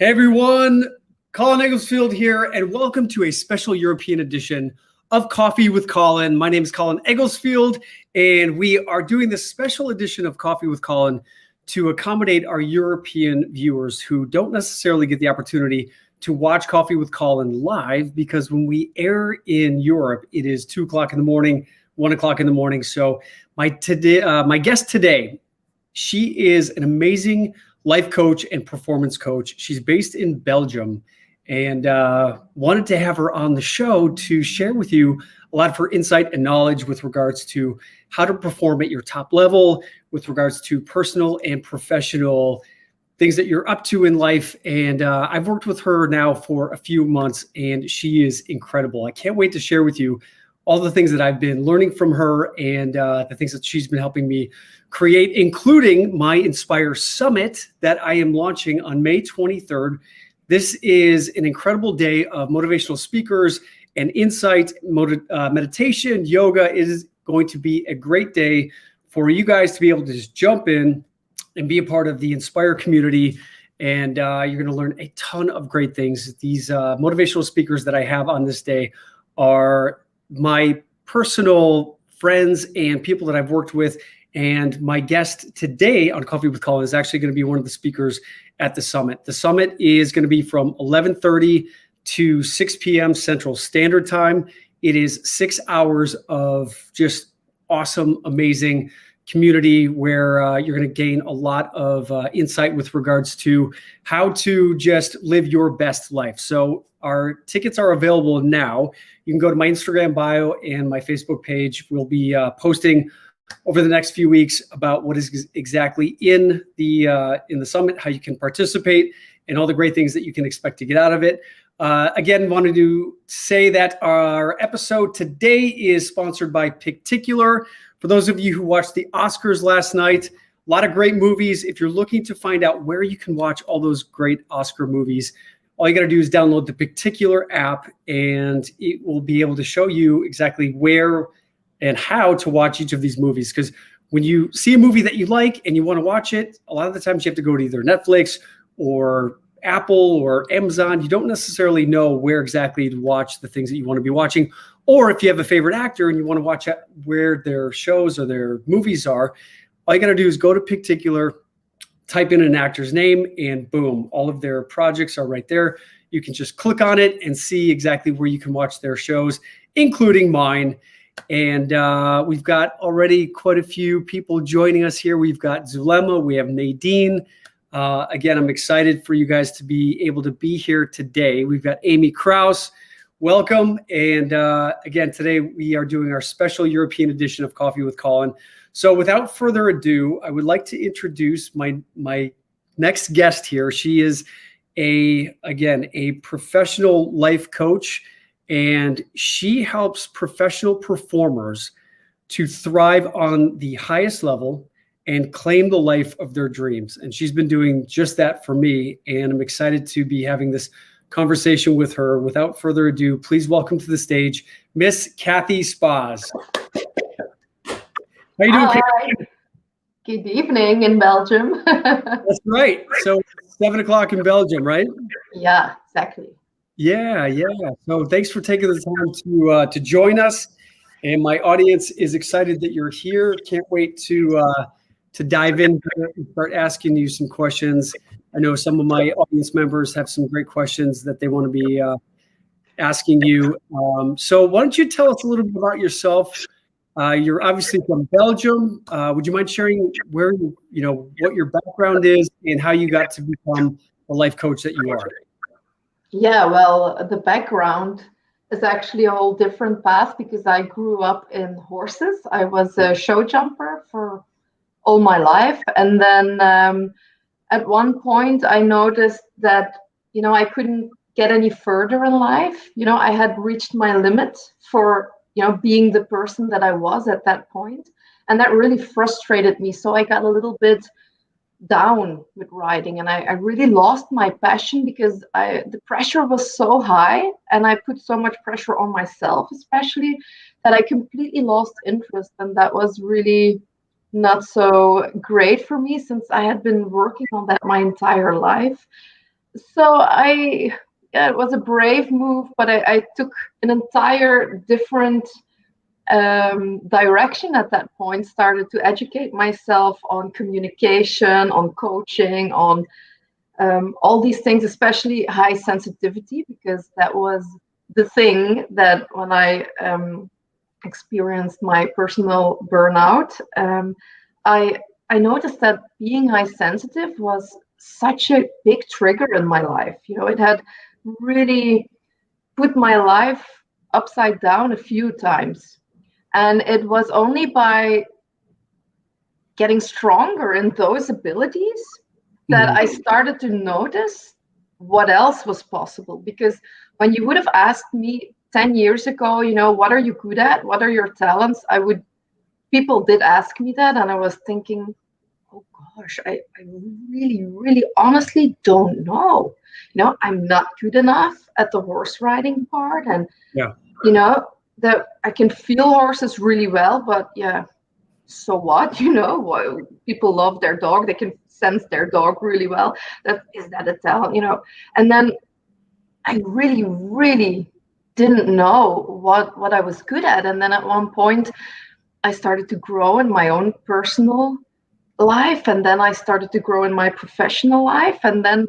Hey everyone, Colin Egglesfield here, and welcome to a special European edition of Coffee with Colin. My name is Colin Egglesfield, and we are doing this special edition of Coffee with Colin to accommodate our European viewers who don't necessarily get the opportunity to watch Coffee with Colin live, because when we air in Europe, it is 2 o'clock in the morning, 1 o'clock in the morning. So my guest today, she is an amazing life coach and performance coach. She's based in Belgium, and wanted to have her on the show to share with you a lot of her insight and knowledge with regards to how to perform at your top level, with regards to personal and professional things that you're up to in life. And I've worked with her now for a few months, and she is incredible. I can't wait to share with you all the things that I've been learning from her and the things that she's been helping me create, including my Inspire Summit that I am launching on May 23rd. This is an incredible day of motivational speakers and insight, meditation, yoga. It is going to be a great day for you guys to be able to just jump in and be a part of the Inspire community. And you're going to learn a ton of great things. These motivational speakers that I have on this day are my personal friends and people that I've worked with. And my guest today on Coffee with Colin is actually going to be one of the speakers at the summit. The summit is going to be from 11:30 to 6 p.m. Central Standard Time. It is 6 hours of just awesome, amazing community where you're going to gain a lot of insight with regards to how to just live your best life. So our tickets are available now. You can go to my Instagram bio and my Facebook page. We'll be posting over the next few weeks about what is exactly in the summit, how you can participate, and all the great things that you can expect to get out of it. Again, wanted to say that our episode today is sponsored by Particular. For those of you who watched the Oscars last night, a lot of great movies. If you're looking to find out where you can watch all those great Oscar movies, all you got to do is download the Particular app, and it will be able to show you exactly where and how to watch each of these movies. Because when you see a movie that you like and you want to watch it, a lot of the times you have to go to either Netflix or Apple or Amazon. You don't necessarily know where exactly to watch the things that you want to be watching. Or if you have a favorite actor and you want to watch where their shows or their movies are, all you got to do is go to Particular, type in an actor's name, and boom, all of their projects are right there. You can just click on it and see exactly where you can watch their shows, including mine. And we've got already quite a few people joining us here. We've got Zulema, we have Nadine. Again, I'm excited for you guys to be able to be here today. We've got Amy Kraus, welcome. And again, today we are doing our special European edition of Coffee with Colin. So without further ado, I would like to introduce my next guest here. She is a professional life coach, and she helps professional performers to thrive on the highest level and claim the life of their dreams. And she's been doing just that for me, and I'm excited to be having this conversation with her. Without further ado, please welcome to the stage, Miss Cathy Spaas. How you doing, Cathy? Good evening in Belgium. That's right. So 7 o'clock in Belgium, right? Yeah, exactly. Yeah. So thanks for taking the time to join us. And my audience is excited that you're here. Can't wait to dive in and start asking you some questions. I know some of my audience members have some great questions that they want to be asking you. So why don't you tell us a little bit about yourself? You're obviously from Belgium. Would you mind sharing where what your background is and how you got to become the life coach that you are? Yeah, well, the background is actually a whole different path because I grew up in horses. I was a show jumper for all my life. And then at one point I noticed that, I couldn't get any further in life. I had reached my limit for, being the person that I was at that point. And that really frustrated me. So I got a little bit down with riding, and I really lost my passion because the pressure was so high, and I put so much pressure on myself, especially, that I completely lost interest. And that was really not so great for me, since I had been working on that my entire life. Yeah, it was a brave move, but I took an entire different direction at that point. Started to educate myself on communication, on coaching, on all these things, especially high sensitivity, because that was the thing that when I experienced my personal burnout, I noticed that being high sensitive was such a big trigger in my life. It had really put my life upside down a few times. And it was only by getting stronger in those abilities that I started to notice what else was possible. Because when you would have asked me 10 years ago, what are you good at? What are your talents? People did ask me that, and I was thinking, oh gosh, I really, really honestly don't know. I'm not good enough at the horse riding part. And, Yeah. that I can feel horses really well, but yeah, so what? People love their dog. They can sense their dog really well. Is that a talent? And then I really, really didn't know what I was good at. And then at one point, I started to grow in my own personal life, and then I started to grow in my professional life, and then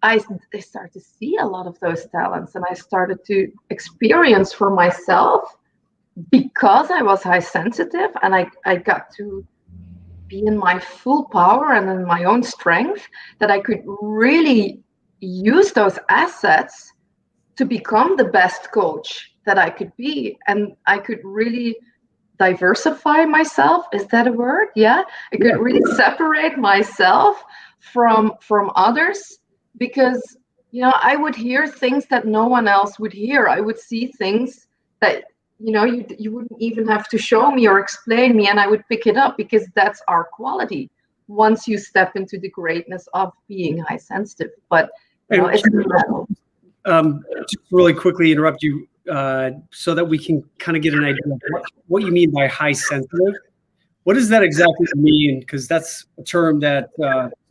I started to see a lot of those talents, and I started to experience for myself, because I was high sensitive, and I got to be in my full power and in my own strength, that I could really use those assets to become the best coach that I could be. And I could really diversify myself. Is that a word? Yeah. I could really separate myself from others, because I would hear things that no one else would hear. I would see things that you wouldn't even have to show me or explain me, and I would pick it up, because that's our quality once you step into the greatness of being high sensitive. But it's just really quickly interrupt you so that we can kind of get an idea of what you mean by high sensitive. What does that exactly mean? Because that's a term that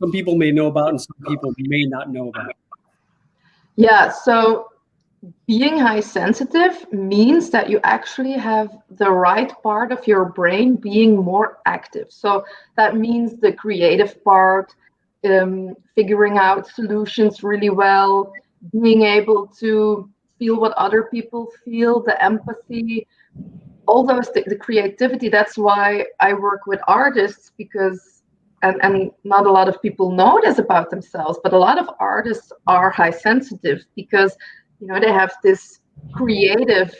some people may know about and some people may not know about. Yeah, so being high sensitive means that you actually have the right part of your brain being more active. So that means the creative part, figuring out solutions really well, being able to feel what other people feel, the empathy, all those, the creativity. That's why I work with artists, because and not a lot of people know this about themselves, but a lot of artists are high sensitive, because they have this creative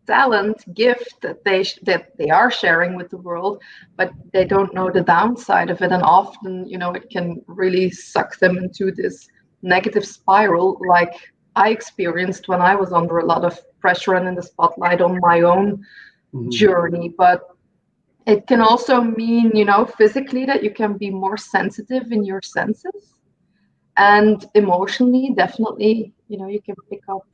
talent, gift that they are sharing with the world, but they don't know the downside of it, and often it can really suck them into this negative spiral, like I experienced when I was under a lot of pressure and in the spotlight on my own journey. But it can also mean physically, that you can be more sensitive in your senses, and emotionally, definitely, you can pick up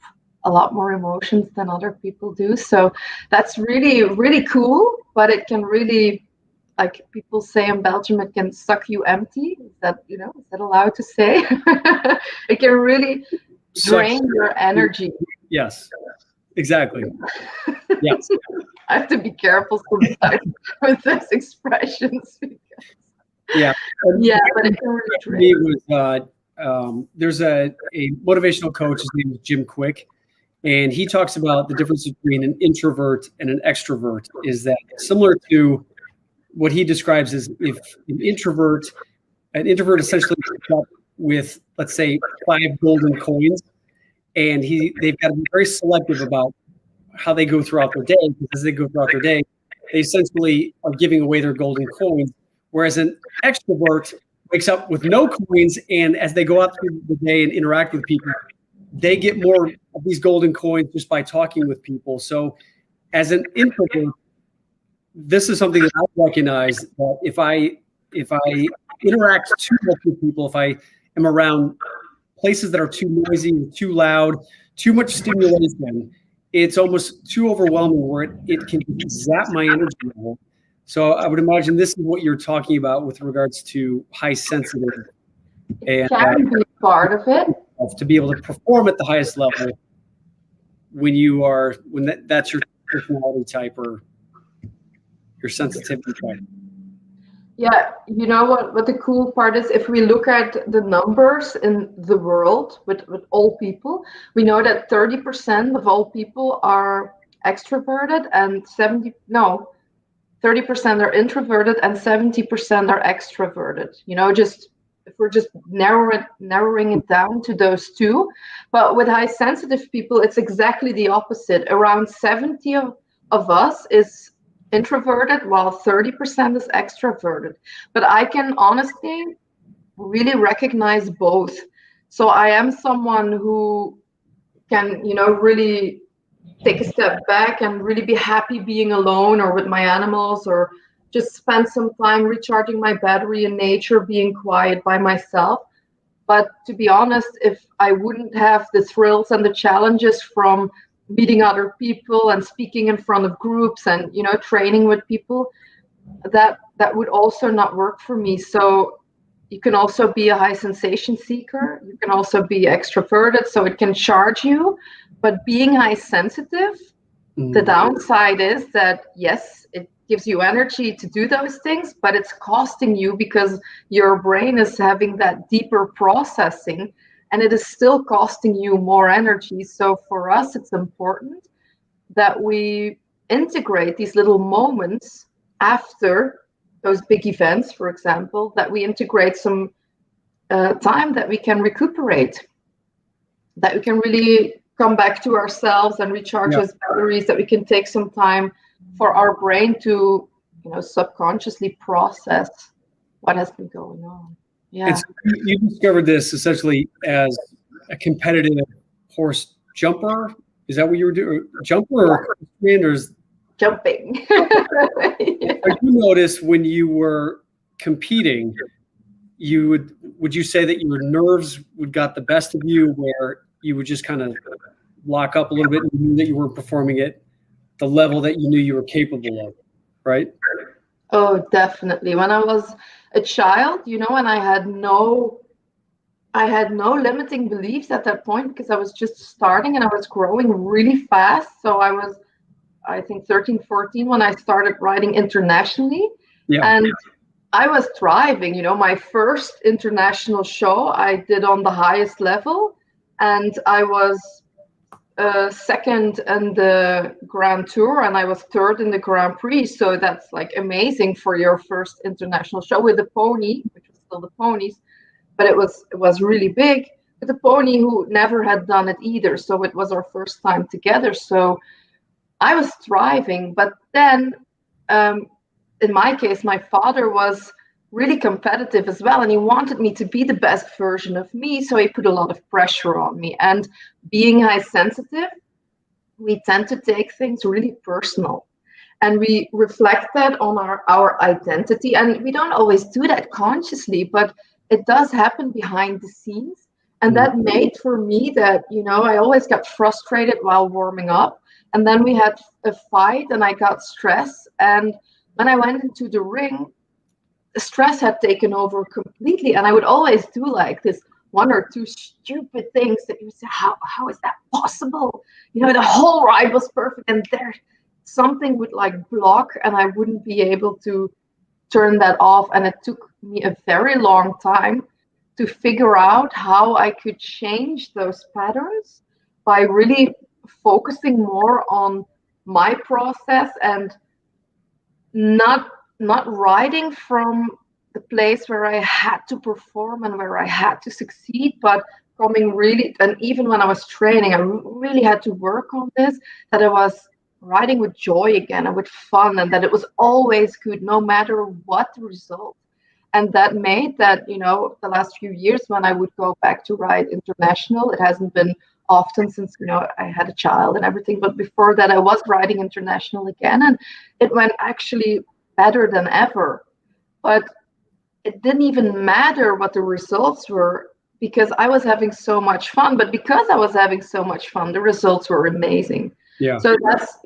a lot more emotions than other people do. So that's really, really cool. But it can really, like people say in Belgium, it can suck you empty. Is that allowed to say? It can really drain your energy. Yes, exactly. Yes. I have to be careful sometimes with those expressions. Yeah. Yeah, but it can really drain. There's a motivational coach, his name is Jim Quick, and he talks about the difference between an introvert and an extrovert. Is that similar to what he describes as, if an introvert essentially comes up with, let's say, 5 golden coins, and they've got to be very selective about how they go throughout their day, because as they go throughout their day, they essentially are giving away their golden coins. Whereas an extrovert wakes up with no coins, and as they go out through the day and interact with people, they get more of these golden coins just by talking with people. So as an introvert, this is something that I recognize, that if I interact too much with people, if I am around places that are too noisy, too loud, too much stimulation, it's almost too overwhelming, where it can zap my energy level. So I would imagine this is what you're talking about with regards to high sensitive. And can be part of it. to be able to perform at the highest level when that's your personality type or your sensitivity type. Yeah, you know what the cool part is, if we look at the numbers in the world with all people, we know that 30% of all people are extroverted and 30% are introverted and 70% are extroverted. You know, just if we're just narrowing it down to those two. But with high sensitive people, it's exactly the opposite. Around 70 of us is introverted while 30% is extroverted. But I can honestly really recognize both. So I am someone who can, really take a step back and really be happy being alone or with my animals, or just spend some time recharging my battery in nature, being quiet by myself. But to be honest, if I wouldn't have the thrills and the challenges from meeting other people and speaking in front of groups and training with people, that would also not work for me. So you can also be a high sensation seeker. You can also be extroverted, so it can charge you. But being high sensitive, the downside is that, yes, it gives you energy to do those things, but it's costing you because your brain is having that deeper processing, and it is still costing you more energy. So for us, it's important that we integrate these little moments after those big events, for example, that we integrate some time that we can recuperate, that we can really come back to ourselves and recharge those batteries, that we can take some time for our brain to, subconsciously process what has been going on. Yeah. You discovered this essentially as a competitive horse jumper. Is that what you were doing? Jumper or standers? Jumping. You notice when you were competing, would you say that your nerves got the best of you, where you would just kind of lock up a little bit and you knew that you weren't performing at the level that you knew you were capable of, right? Oh, definitely. When I was a child, and I had no limiting beliefs at that point, because I was just starting and I was growing really fast. So I was, I think, 13, 14 when I started riding internationally. Yeah. And I was thriving. My first international show I did on the highest level, and I was second in the Grand Tour, and I was third in the Grand Prix. So that's like amazing for your first international show with a pony, which was still the ponies, but it was really big. With a pony who never had done it either, so it was our first time together. So I was thriving. But then, in my case, my father was really competitive as well, and he wanted me to be the best version of me, so he put a lot of pressure on me. And being high sensitive, we tend to take things really personal, and we reflect that on our identity. And we don't always do that consciously, but it does happen behind the scenes. And that made for me that, I always got frustrated while warming up, and then we had a fight and I got stressed, and when I went into the ring, stress had taken over completely, and I would always do like this one or two stupid things that you say, how is that possible? The whole ride was perfect, and there something would like block, and I wouldn't be able to turn that off. And it took me a very long time to figure out how I could change those patterns by really focusing more on my process, and not riding from the place where I had to perform and where I had to succeed, but coming really, and even when I was training, I really had to work on this, that I was riding with joy again and with fun, and that it was always good no matter what the result. And that made that, the last few years when I would go back to ride international, it hasn't been often since, I had a child and everything, but before that I was riding international again, and it went actually better than ever. But it didn't even matter what the results were, because I was having so much fun. But because I was having so much fun, the results were amazing. Yeah. So that's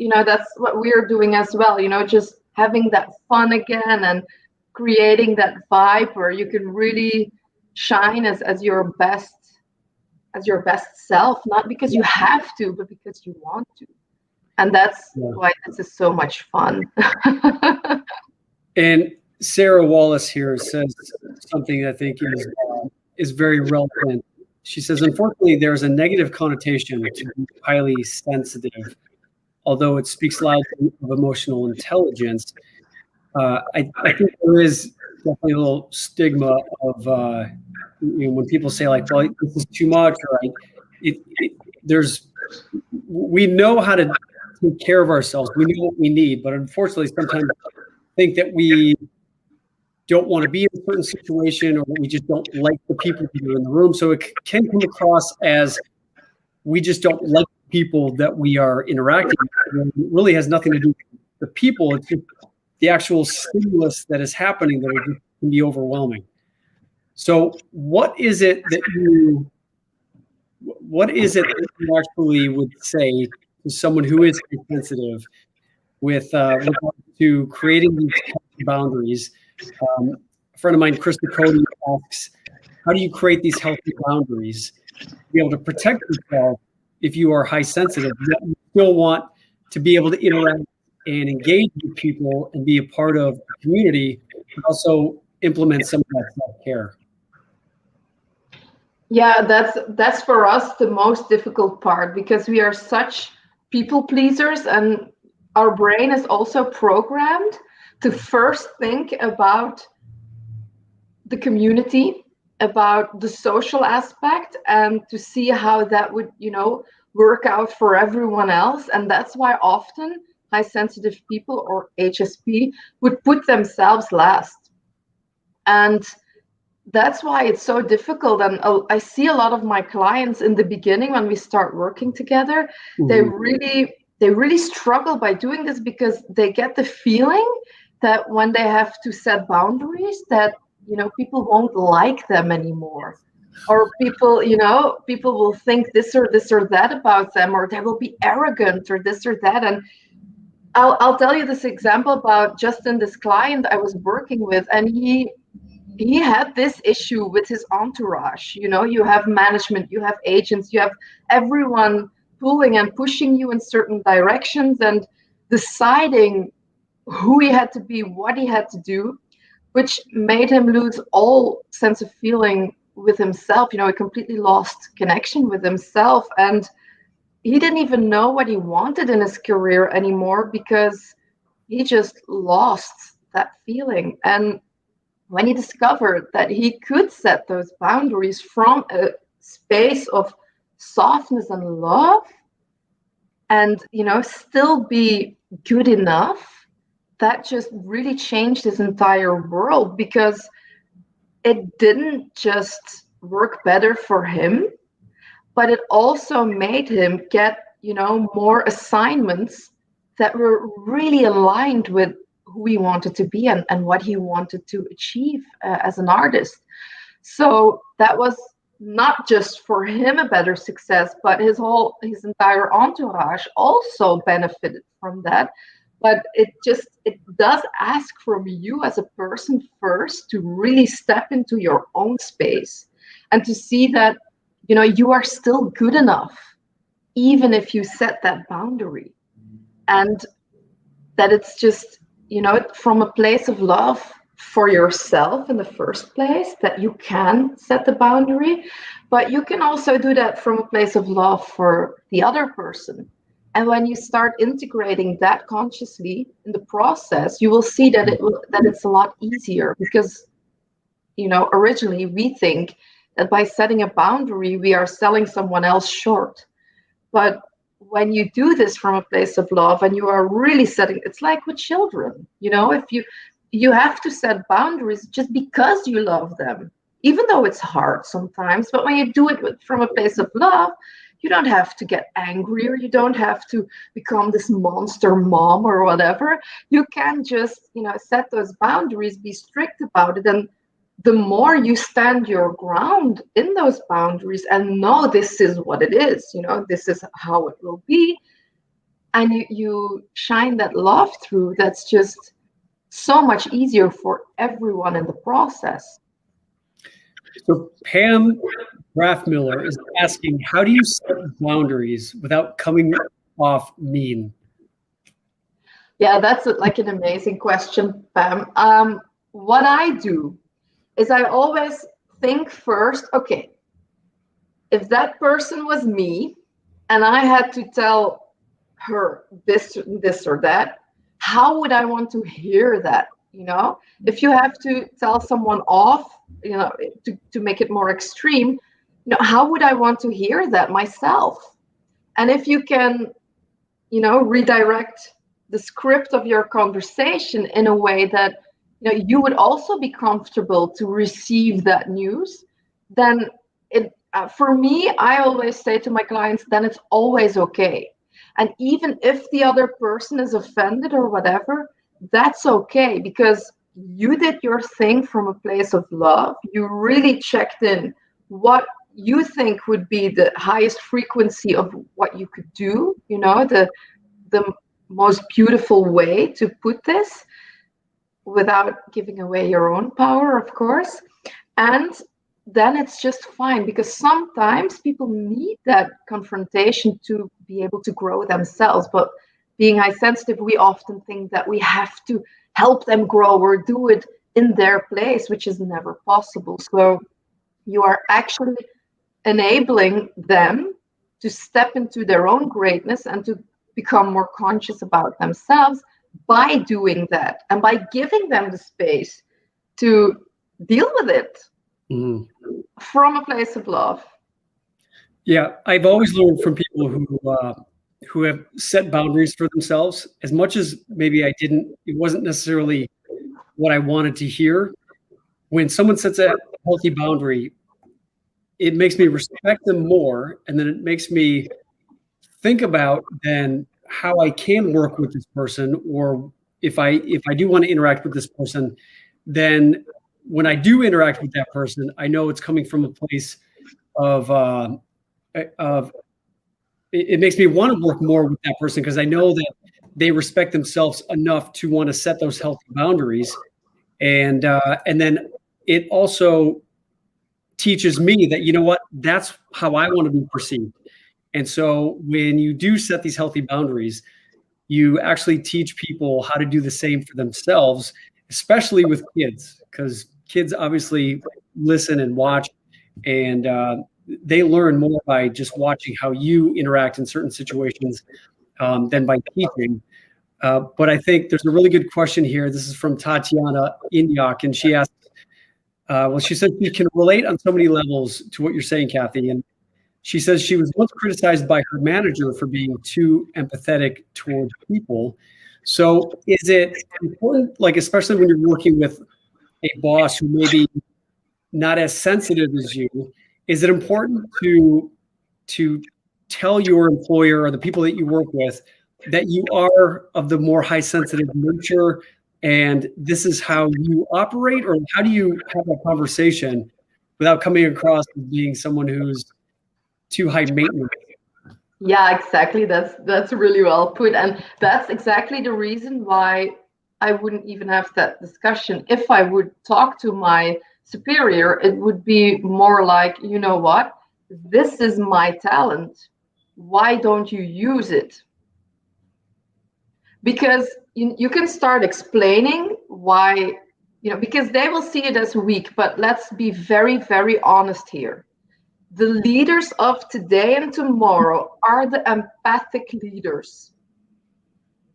what we're doing as well, just having that fun again and creating that vibe where you can really shine as your best self, not because you have to, but because you want to. And that's why this is so much fun. And Sarah Wallace here says something I think is very relevant. She says, unfortunately, there's a negative connotation to be highly sensitive, although it speaks loudly of emotional intelligence. I think there is definitely a little stigma of when people say like, well, this is too much, or we know how to take care of ourselves. We know what we need, but unfortunately, sometimes think that we don't want to be in a certain situation, or we just don't like the people that are in the room. So it can come across as we just don't like people that we are interacting with. It really has nothing to do with the people. It's just the actual stimulus that is happening that can be overwhelming. So what is it that you actually would say to someone who is sensitive with regard to creating these boundaries? A friend of mine, Krista Cody, asks, how do you create these healthy boundaries to be able to protect yourself if you are high sensitive, yet you still want to be able to interact and engage with people and be a part of the community, but also implement some of that self-care? Yeah, that's for us the most difficult part, because we are such people pleasers, and our brain is also programmed to first think about the community, about the social aspect, and to see how that would, work out for everyone else. And that's why often high sensitive people, or HSP, would put themselves last. And that's why it's so difficult. And I see a lot of my clients in the beginning, when we start working together, they really struggle by doing this, because they get the feeling that when they have to set boundaries, that people won't like them anymore, or people will think this or that about them, or they will be arrogant, or this or that. And I'll tell you this example about Justin, this client I was working with, and he had this issue with his entourage. You have management, you have agents, you have everyone pulling and pushing you in certain directions and deciding who he had to be, what he had to do, which made him lose all sense of feeling with himself. He completely lost connection with himself, and he didn't even know what he wanted in his career anymore, because he just lost that feeling. And when he discovered that he could set those boundaries from a space of softness and love, and still be good enough, that just really changed his entire world, because it didn't just work better for him, but it also made him get more assignments that were really aligned with who he wanted to be, and what he wanted to achieve as an artist. So that was not just for him a better success, but his entire entourage also benefited from that. But it does ask from you as a person first to really step into your own space, and to see that you are still good enough, even if you set that boundary, and that it's just from a place of love for yourself in the first place, that you can set the boundary, but you can also do that from a place of love for the other person. And when you start integrating that consciously in the process, you will see that it's a lot easier, because originally we think that by setting a boundary we are selling someone else short. But when you do this from a place of love, and you are really setting, it's like with children, if you have to set boundaries just because you love them, even though it's hard sometimes. But when you do it from a place of love, you don't have to get angry, or you don't have to become this monster mom or whatever. You can just set those boundaries, be strict about it. And the more you stand your ground in those boundaries and know this is what it is, this is how it will be, and you shine that love through, that's just so much easier for everyone in the process. So Pam Rathmiller is asking, how do you set boundaries without coming off mean? Yeah, that's like an amazing question, Pam. What I do is I always think first, okay, if that person was me and I had to tell her this or that, how would I want to hear that? If you have to tell someone off, to make it more extreme, how would I want to hear that myself? And if you can, redirect the script of your conversation in a way that you would also be comfortable to receive that news, then for me, I always say to my clients, then it's always okay. And even if the other person is offended or whatever, that's okay, because you did your thing from a place of love. You really checked in what you think would be the highest frequency of what you could do, the most beautiful way to put this without giving away your own power, of course. And then it's just fine, because sometimes people need that confrontation to be able to grow themselves. But being high sensitive, we often think that we have to help them grow or do it in their place, which is never possible. So you are actually enabling them to step into their own greatness and to become more conscious about themselves by doing that and by giving them the space to deal with it from a place of love. Yeah, I've always learned from people who have set boundaries for themselves, as much as maybe it wasn't necessarily what I wanted to hear. When someone sets a healthy boundary, it makes me respect them more, and then it makes me think about then how I can work with this person, or if I do want to interact with this person, then when I do interact with that person, I know it's coming from a place of it makes me want to work more with that person, because I know that they respect themselves enough to want to set those healthy boundaries, and then it also teaches me that, you know what, that's how I want to be perceived. And so when you do set these healthy boundaries, you actually teach people how to do the same for themselves, especially with kids, because kids obviously listen and watch, and they learn more by just watching how you interact in certain situations than by teaching. But I think there's a really good question here. This is from Tatiana Inyak, and she asked, she said she can relate on so many levels to what you're saying, Cathy. And she says she was once criticized by her manager for being too empathetic towards people. So is it important, like, especially when you're working with a boss who may be not as sensitive as you, is it important to tell your employer or the people that you work with that you are of the more high sensitive nature, and this is how you operate? Or how do you have a conversation without coming across as being someone who's too high maintenance? Yeah, exactly. That's really well put. And that's exactly the reason why I wouldn't even have that discussion. If I would talk to my superior, it would be more like, you know what, this is my talent. Why don't you use it? Because you can start explaining why, because they will see it as weak. But let's be very, very honest here. The leaders of today and tomorrow are the empathic leaders.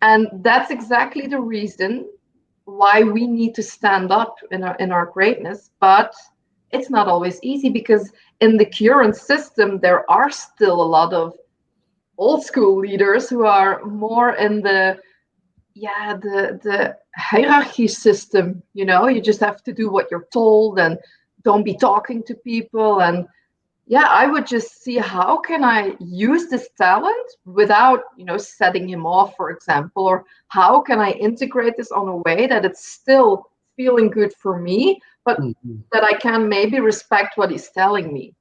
And that's exactly the reason why we need to stand up in our greatness. But it's not always easy, because in the current system, there are still a lot of old school leaders who are more in the hierarchy system. You just have to do what you're told and don't be talking to people. And I would just see, how can I use this talent without, setting him off, for example, or how can I integrate this on a way that it's still feeling good for me, but that I can maybe respect what he's telling me.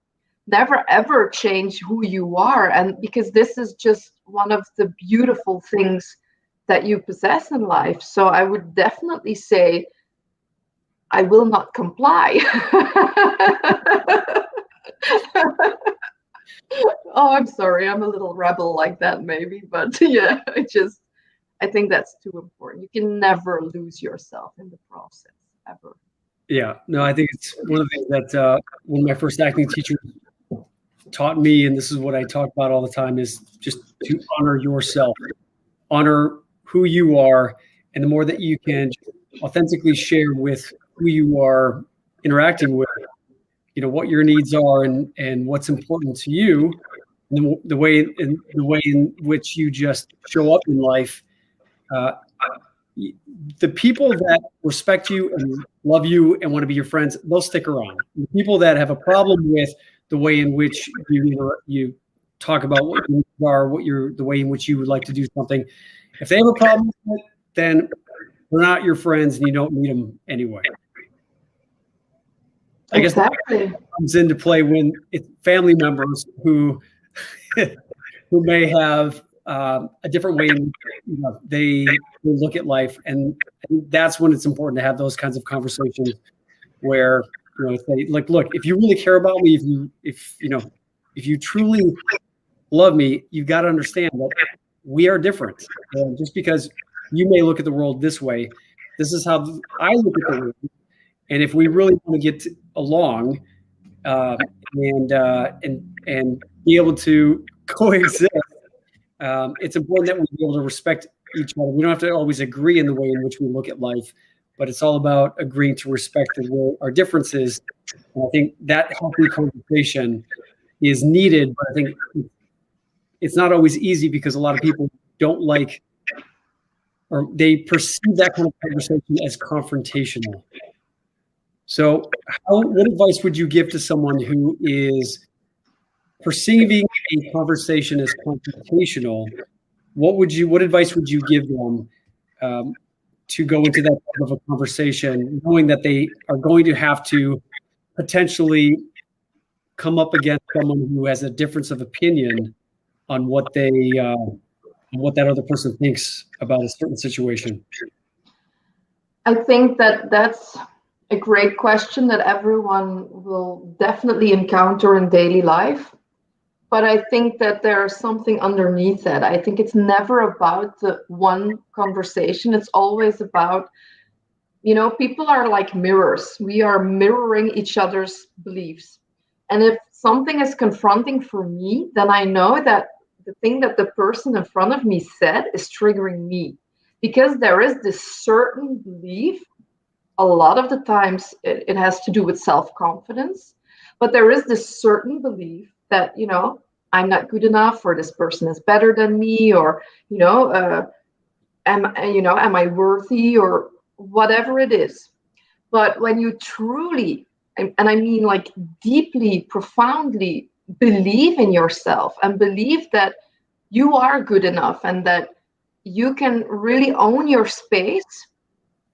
Never ever change who you are, and because this is just one of the beautiful things that you possess in life. So I would definitely say, I will not comply. Oh, I'm sorry. I'm a little rebel like that, maybe. But yeah, I think that's too important. You can never lose yourself in the process, ever. Yeah, no, I think it's one of the things that one of my first acting teachers taught me, and this is what I talk about all the time, is just to honor yourself, honor who you are, and the more that you can authentically share with who you are interacting with, what your needs are and what's important to you, and the way in which you just show up in life. The people that respect you and love you and want to be your friends, they'll stick around. The people that have a problem with the way in which you talk about what you are, the way in which you would like to do something, if they have a problem with it, then they're not your friends and you don't need them anyway. I guess that comes into play when it's family members who who may have a different way in, they look at life, and that's when it's important to have those kinds of conversations where say, like, look, if you really care about me, if you truly love me, you've got to understand that we are different. And just because you may look at the world this way, this is how I look at the world. And if we really want to get along and be able to coexist, it's important that we be able to respect each other. We don't have to always agree in the way in which we look at life, but it's all about agreeing to respect our differences. And I think that healthy conversation is needed, but I think it's not always easy because a lot of people don't like, or they perceive that kind of conversation as confrontational. So what advice would you give to someone who is perceiving a conversation as confrontational? What advice would you give them to go into that type of a conversation, knowing that they are going to have to potentially come up against someone who has a difference of opinion on what that other person thinks about a certain situation? I think that's a great question that everyone will definitely encounter in daily life. But I think that there's something underneath that. I think it's never about the one conversation. It's always about, people are like mirrors. We are mirroring each other's beliefs. And if something is confronting for me, then I know that the thing that the person in front of me said is triggering me. Because there is this certain belief, a lot of the times it has to do with self-confidence, but there is this certain belief that, I'm not good enough, or this person is better than me, or, am I worthy, or whatever it is. But when you truly, and I mean like deeply, profoundly believe in yourself and believe that you are good enough and that you can really own your space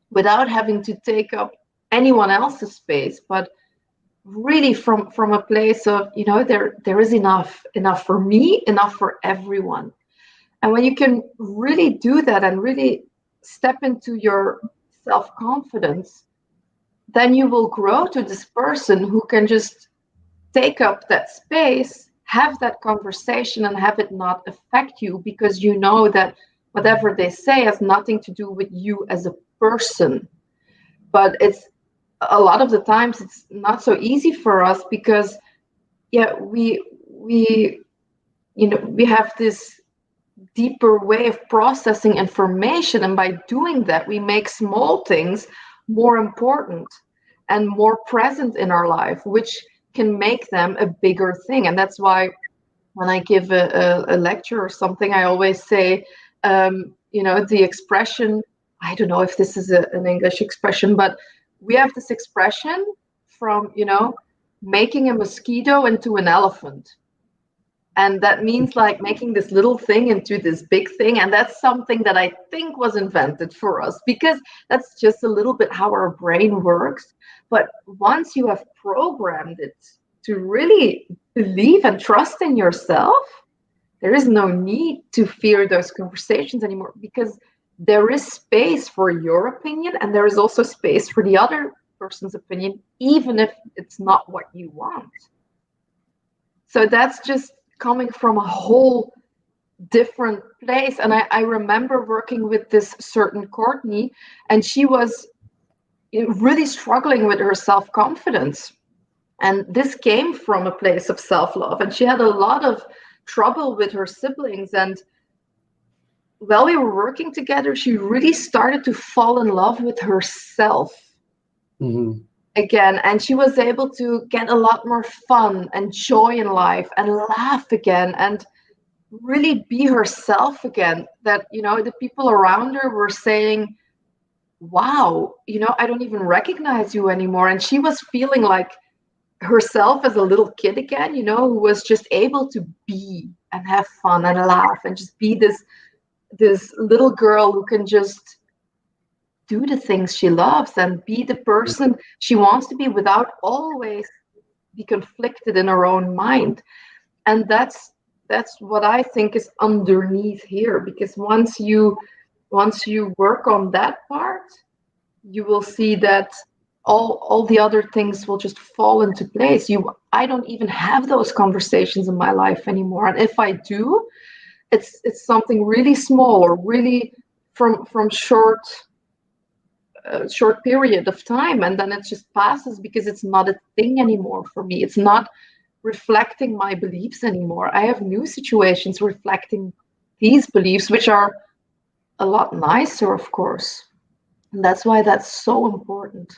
without having to take up anyone else's space, but really from a place of, there is enough for me, enough for everyone. And when you can really do that and really step into your self-confidence, then you will grow to this person who can just take up that space, have that conversation, and have it not affect you, because you know that whatever they say has nothing to do with you as a person. But it's a lot of the times it's not so easy for us because we have this deeper way of processing information, and by doing that we make small things more important and more present in our life, which can make them a bigger thing. And that's why when I give a lecture or something, I always say, the expression, I don't know if this is an English expression, but we have this expression from, making a mosquito into an elephant. And that means like making this little thing into this big thing. And that's something that I think was invented for us, because that's just a little bit how our brain works. But once you have programmed it to really believe and trust in yourself, there is no need to fear those conversations anymore, because there is space for your opinion and there is also space for the other person's opinion, even if it's not what you want. So that's just coming from a whole different place. And I remember working with this certain Courtney, and she was really struggling with her self-confidence. And this came from a place of self-love. And she had a lot of trouble with her siblings. And while we were working together, she really started to fall in love with herself again. And she was able to get a lot more fun and joy in life and laugh again and really be herself again. That, the people around her were saying, wow, I don't even recognize you anymore. And she was feeling like herself as a little kid again, who was just able to be and have fun and laugh and just be this little girl who can just do the things she loves and be the person she wants to be without always be conflicted in her own mind. And that's what I think is underneath here, because once you work on that part, you will see that all the other things will just fall into place. I don't even have those conversations in my life anymore. And if I do, it's something really small or really from short period of time, and then it just passes because it's not a thing anymore for me. It's not reflecting my beliefs anymore. I have new situations reflecting these beliefs, which are a lot nicer, of course. And that's why that's so important.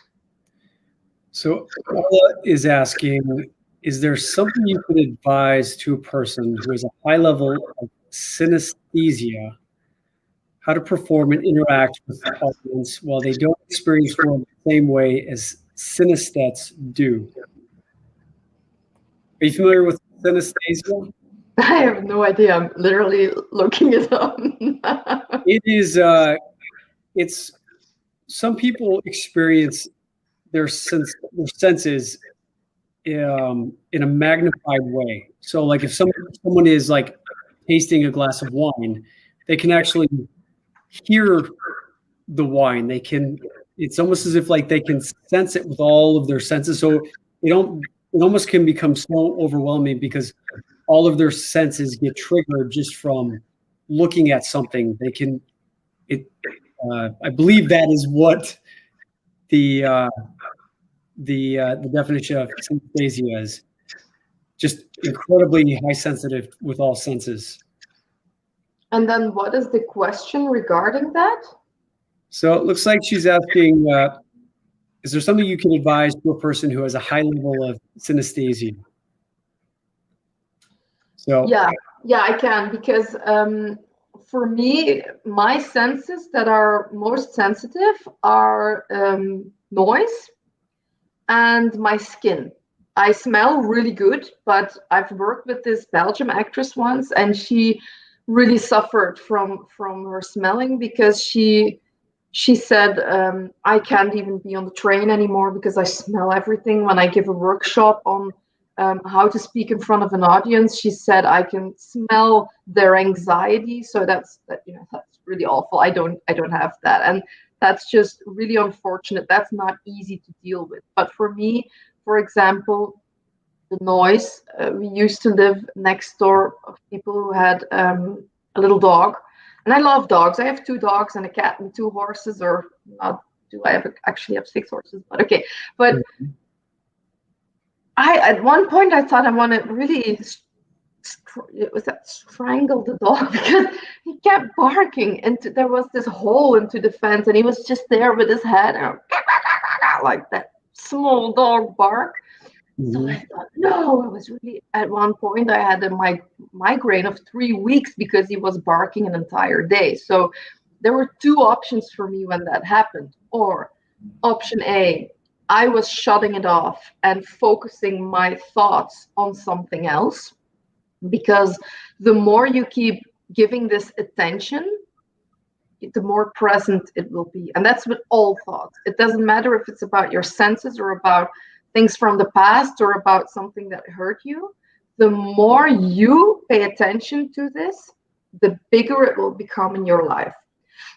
So Ella is asking, is there something you could advise to a person who has a high level of synesthesia, how to perform and interact with the audience while they don't experience the world the same way as synesthetes do? Are you familiar with synesthesia? I have no idea. I'm literally looking it up. It is, it's, some people experience their senses in a magnified way. So like if someone is like tasting a glass of wine, they can actually hear the wine. It's almost as if like they can sense it with all of their senses. So it almost can become so overwhelming because all of their senses get triggered just from looking at something. I believe that is what the definition of synesthesia is. Just incredibly high sensitive with all senses. And then what is the question regarding that? So it looks like she's asking, is there something you can advise to a person who has a high level of synesthesia? So yeah, I can, because for me, my senses that are most sensitive are noise and my skin. I smell really good, but I've worked with this Belgian actress once, and she really suffered from her smelling, because she said, I can't even be on the train anymore because I smell everything. When I give a workshop on how to speak in front of an audience, she said I can smell their anxiety. So that's really awful. I don't have that, and that's just really unfortunate. That's not easy to deal with. But for me, for example, the noise. We used to live next door of people who had a little dog, and I love dogs. I have 2 dogs and a cat and 2 horses, or not. Do I actually have 6 horses? But okay. But at one point I thought I want to really strangle the dog, because he kept barking, and there was this hole into the fence, and he was just there with his head and like that small dog bark. So I thought, no, I was really, at one point I had a migraine of 3 weeks because he was barking an entire day. So there were 2 options for me when that happened. Or option A, I was shutting it off and focusing my thoughts on something else, because the more you keep giving this attention, the more present it will be. And that's with all thoughts. It doesn't matter if it's about your senses or about things from the past or about something that hurt you. The more you pay attention to this, the bigger it will become in your life.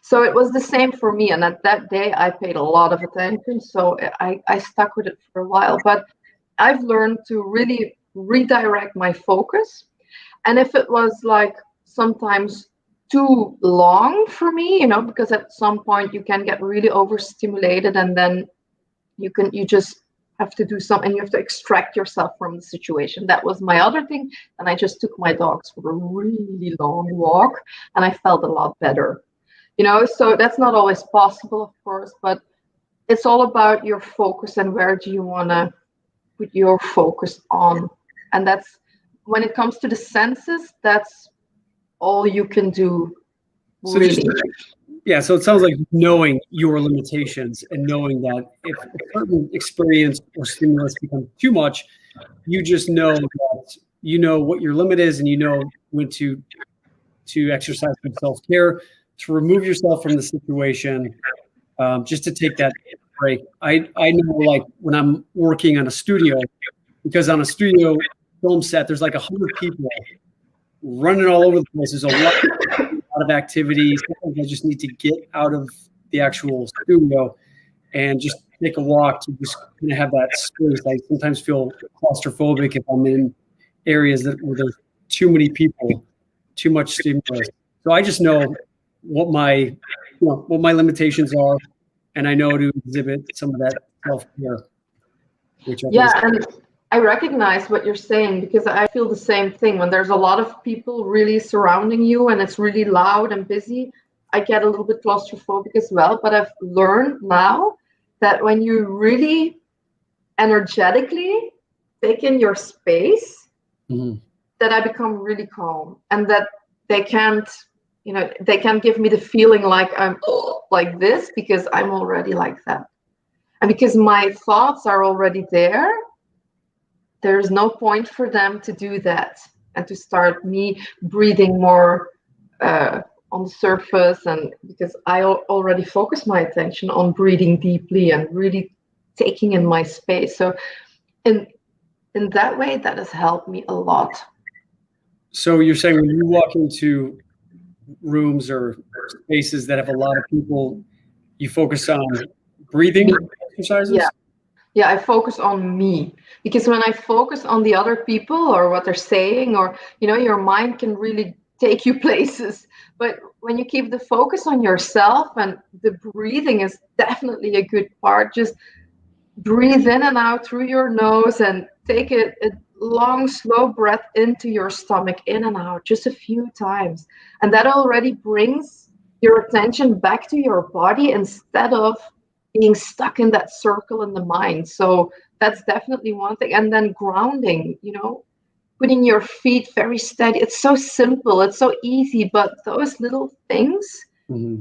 So it was the same for me. And at that day, I paid a lot of attention. So I stuck with it for a while. But I've learned to really redirect my focus. And if it was like sometimes too long for me, because at some point you can get really overstimulated, and then you just have to do something, you have to extract yourself from the situation. That was my other thing. And I just took my dogs for a really long walk, and I felt a lot better. So that's not always possible, of course, but it's all about your focus and where do you want to put your focus on. And that's, when it comes to the senses, that's all you can do, really. So it sounds like knowing your limitations and knowing that if a certain experience or stimulus becomes too much, you just know that you know what your limit is, and you know when to exercise some self-care, to remove yourself from the situation, just to take that break. I know, like, when I'm working on a studio, because on a studio film set, there's like 100 people running all over the place. There's a lot of activities. Sometimes I just need to get out of the actual studio and just take a walk to just kind of have that space. I sometimes feel claustrophobic if I'm in areas where there's too many people, too much stimulus. So I just know what my limitations are, and I know to exhibit some of that self-care. And I recognize what you're saying, because I feel the same thing. When there's a lot of people really surrounding you and it's really loud and busy, I get a little bit claustrophobic as well. But I've learned now that when you really energetically take in your space, that I become really calm, and that they can't give me the feeling like I'm like this, because I'm already like that. And because my thoughts are already there, there's no point for them to do that and to start me breathing more on the surface. And because I already focus my attention on breathing deeply and really taking in my space. So in that way, that has helped me a lot. So you're saying when you walk into rooms or spaces that have a lot of people, you focus on breathing exercises? Yeah, I focus on me, because when I focus on the other people or what they're saying, or your mind can really take you places. But when you keep the focus on yourself, and the breathing is definitely a good part, just breathe in and out through your nose, and take a long, slow breath into your stomach, in and out, just a few times. And that already brings your attention back to your body, instead of being stuck in that circle in the mind. So that's definitely one thing. And then grounding, putting your feet very steady. It's so simple, it's so easy, but those little things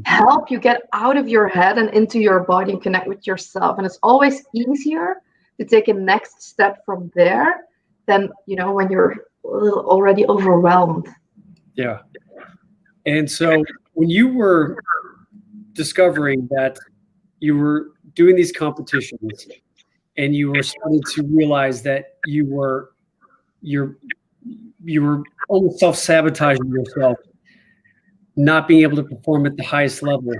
help you get out of your head and into your body and connect with yourself. And it's always easier to take a next step from there than, when you're a little already overwhelmed. Yeah. And so when you were discovering that you were doing these competitions, and you were starting to realize that you were almost self-sabotaging yourself, not being able to perform at the highest level,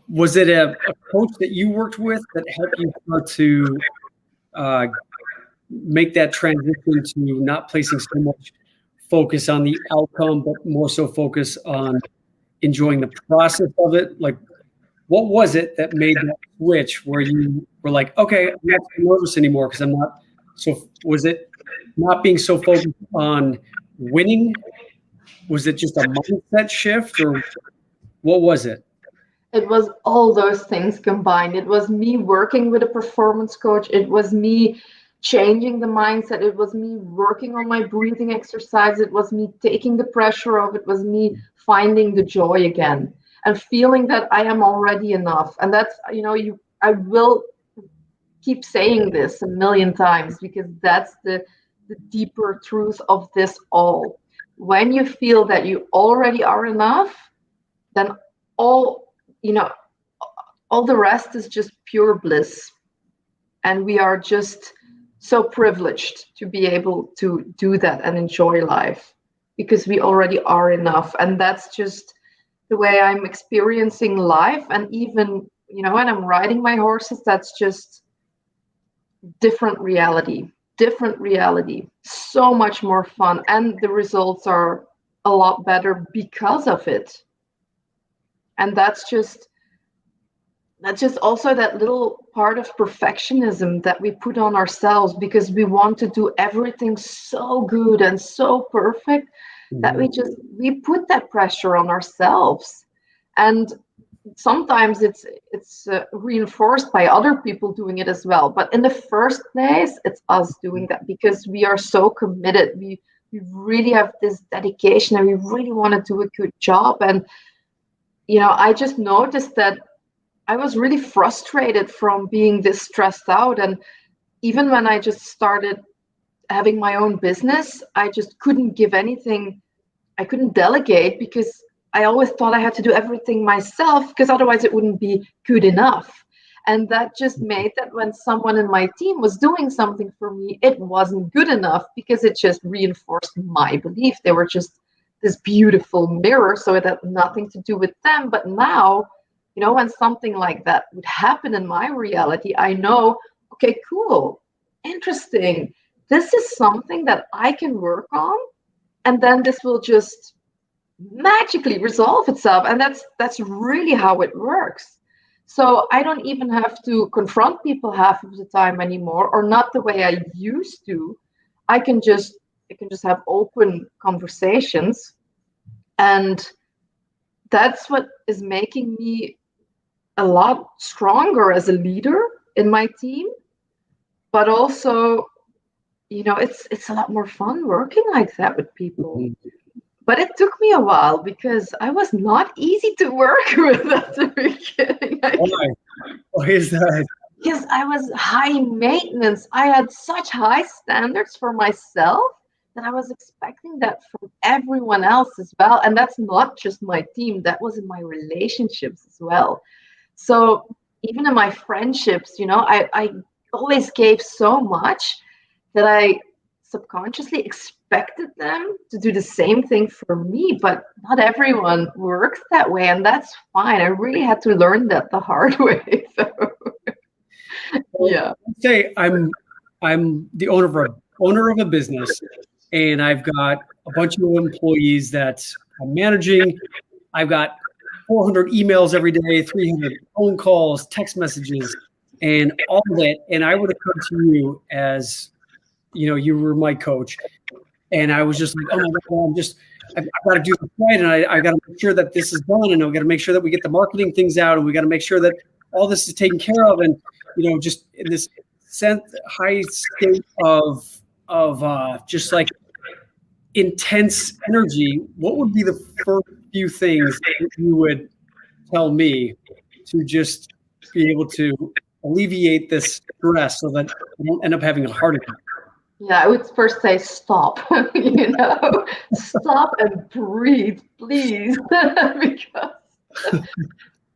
was it a coach that you worked with that helped you start to make that transition to not placing so much focus on the outcome, but more so focus on enjoying the process of it? Like, what was it that made that switch where you were like, okay, I'm not so nervous anymore because I'm not so, was it not being so focused on winning? Was it just a mindset shift, or what was it? It was all those things combined. It was me working with a performance coach. It was me changing the mindset. It was me working on my breathing exercise. It was me taking the pressure off. It was me finding the joy again and feeling that I am already enough. And that's, I will keep saying this a million times, because that's the deeper truth of this all. When you feel that you already are enough, then all the rest is just pure bliss. And we are just so privileged to be able to do that and enjoy life, because we already are enough. And that's the way I'm experiencing life. And even, when I'm riding my horses, that's just different reality, so much more fun. And the results are a lot better because of it. And that's just also that little part of perfectionism that we put on ourselves, because we want to do everything so good and so perfect that we put that pressure on ourselves. And sometimes it's reinforced by other people doing it as well. But in the first place, it's us doing that because we are so committed. We really have this dedication and we really want to do a good job. And, I just noticed that I was really frustrated from being this stressed out. And even when I just started having my own business, I just couldn't give anything. I couldn't delegate because I always thought I had to do everything myself, because otherwise it wouldn't be good enough. And that just made that when someone in my team was doing something for me, it wasn't good enough, because it just reinforced my belief. They were just this beautiful mirror, so it had nothing to do with them. But now, when something like that would happen in my reality, I know, okay, cool, interesting. This is something that I can work on, and then this will just magically resolve itself. And that's really how it works. So I don't even have to confront people half of the time anymore, or not the way I used to. I can just have open conversations, and that's what is making me a lot stronger as a leader in my team. But also, it's a lot more fun working like that with people. But it took me a while, because I was not easy to work with at the beginning. Why is that? Because I was high maintenance. I had such high standards for myself that I was expecting that from everyone else as well. And that's not just my team, that was in my relationships as well. So even in my friendships, I always gave so much that I subconsciously expected them to do the same thing for me. But not everyone works that way, and that's fine. I really had to learn that the hard way. So, yeah. Say I'm the owner of a business, and I've got a bunch of employees that I'm managing. I've got 400 emails every day, 300 phone calls, text messages, and all of it. And I would have come to you as, you were my coach, and I was just like, oh my God, I've got to do this right, and I got to make sure that this is done, and we got to make sure that we get the marketing things out, and we got to make sure that all this is taken care of, and just in this high state of just like intense energy. What would be the first few things that you would tell me to just be able to alleviate this stress so that I don't end up having a heart attack? Yeah, I would first say stop, stop and breathe, please, because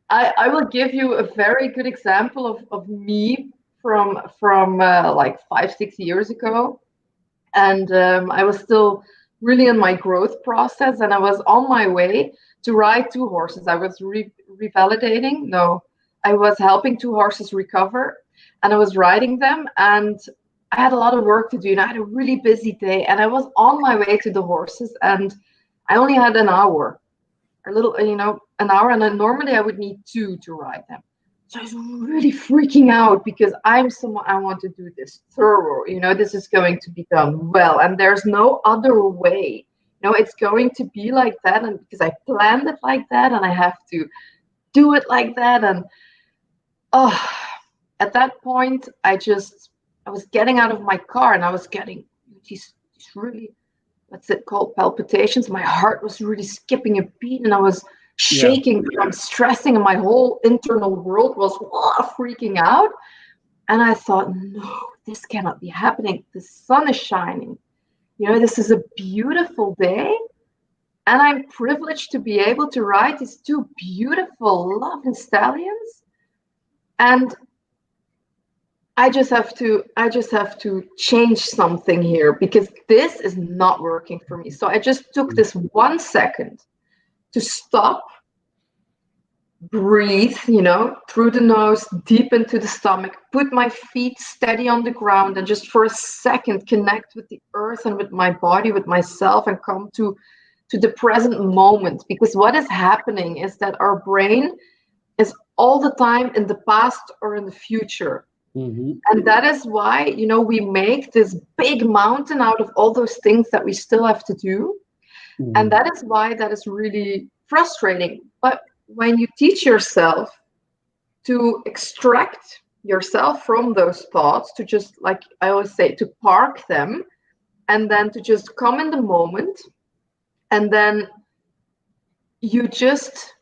I will give you a very good example of me from like 5-6 years ago. And I was still really in my growth process, and I was on my way to ride 2 horses. I was revalidating. No, I was helping 2 horses recover, and I was riding them, and I had a lot of work to do, and I had a really busy day, and I was on my way to the horses, and I only had an hour, an hour, and then normally I would need 2 to ride them. So I was really freaking out, because I want to do this thorough, this is going to be done well, and there's no other way. It's going to be like that, and because I planned it like that, and I have to do it like that. And at that point, I was getting out of my car, and I was getting these really, what's it called, palpitations. My heart was really skipping a beat, and I was shaking from stressing, and my whole internal world was freaking out. And I thought, no, this cannot be happening. The sun is shining. This is a beautiful day, and I'm privileged to be able to ride these 2 beautiful, lovely stallions. And I just have to change something here, because this is not working for me. So I just took this 1 second to stop breathe, through the nose, deep into the stomach, put my feet steady on the ground, and just for a second connect with the earth and with my body, with myself, and come to the present moment. Because what is happening is that our brain is all the time in the past or in the future. Mm-hmm. And that is why, we make this big mountain out of all those things that we still have to do. Mm-hmm. And that is why that is really frustrating. But when you teach yourself to extract yourself from those thoughts, to just, like I always say, to park them, and then to just come in the moment, and then you just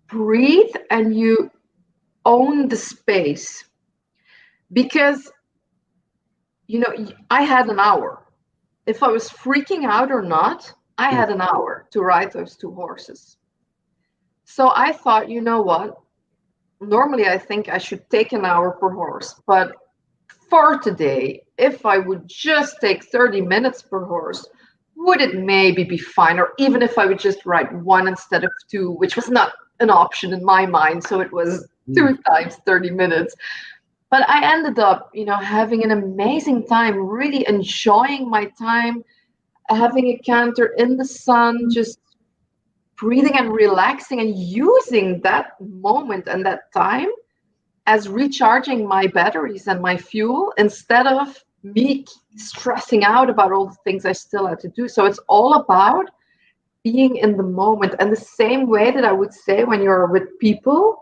breathe and you own the space. Because, I had an hour. If I was freaking out or not, I had an hour to ride those 2 horses. So I thought, you know what? Normally I think I should take an hour per horse, but for today, if I would just take 30 minutes per horse, would it maybe be fine? Or even if I would just ride 1 instead of 2, which was not an option in my mind. So it was 2 times 30 minutes. But I ended up, having an amazing time, really enjoying my time, having a canter in the sun, just breathing and relaxing, and using that moment and that time as recharging my batteries and my fuel, instead of me stressing out about all the things I still had to do. So it's all about being in the moment. And the same way that I would say when you're with people,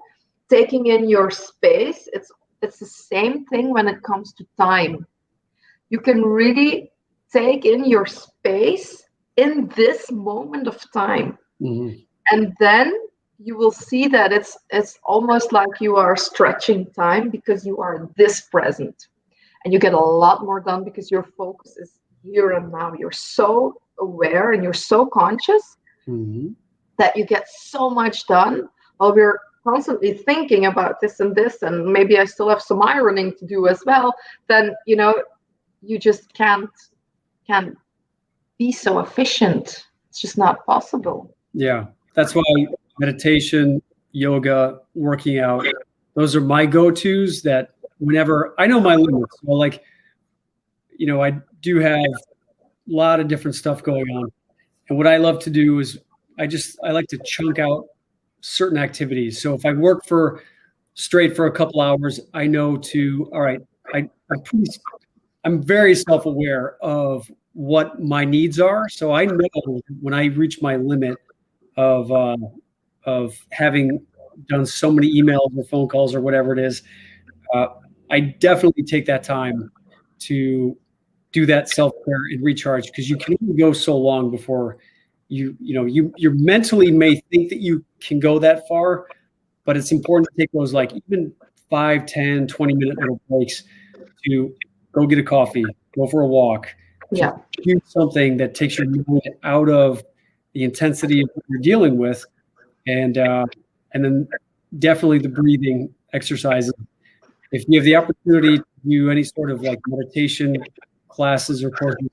taking in your space, it's the same thing when it comes to time. You can really take in your space in this moment of time. Mm-hmm. And then you will see that it's almost like you are stretching time, because you are this present, and you get a lot more done because your focus is here and now. You're so aware and you're so conscious, mm-hmm. that you get so much done. While we're constantly thinking about this and this, and maybe I still have some ironing to do as well, then you just can't be so efficient. It's just not possible. Yeah, that's why meditation, yoga, working out, those are my go-tos. That whenever I know my limits, well, I do have a lot of different stuff going on, and what I love to do is I like to chunk out certain activities. So if I work straight for a couple hours, I know I'm very self-aware of what my needs are. So I know when I reach my limit of having done so many emails or phone calls or whatever it is, I definitely take that time to do that self-care and recharge, because you can only go so long before you mentally may think that you can go that far, but it's important to take those even 5, 10, 20 minute little breaks to go get a coffee, go for a walk, do something that takes your mind out of the intensity of what you're dealing with, and then definitely the breathing exercises. If you have the opportunity to do any sort of meditation classes or courses,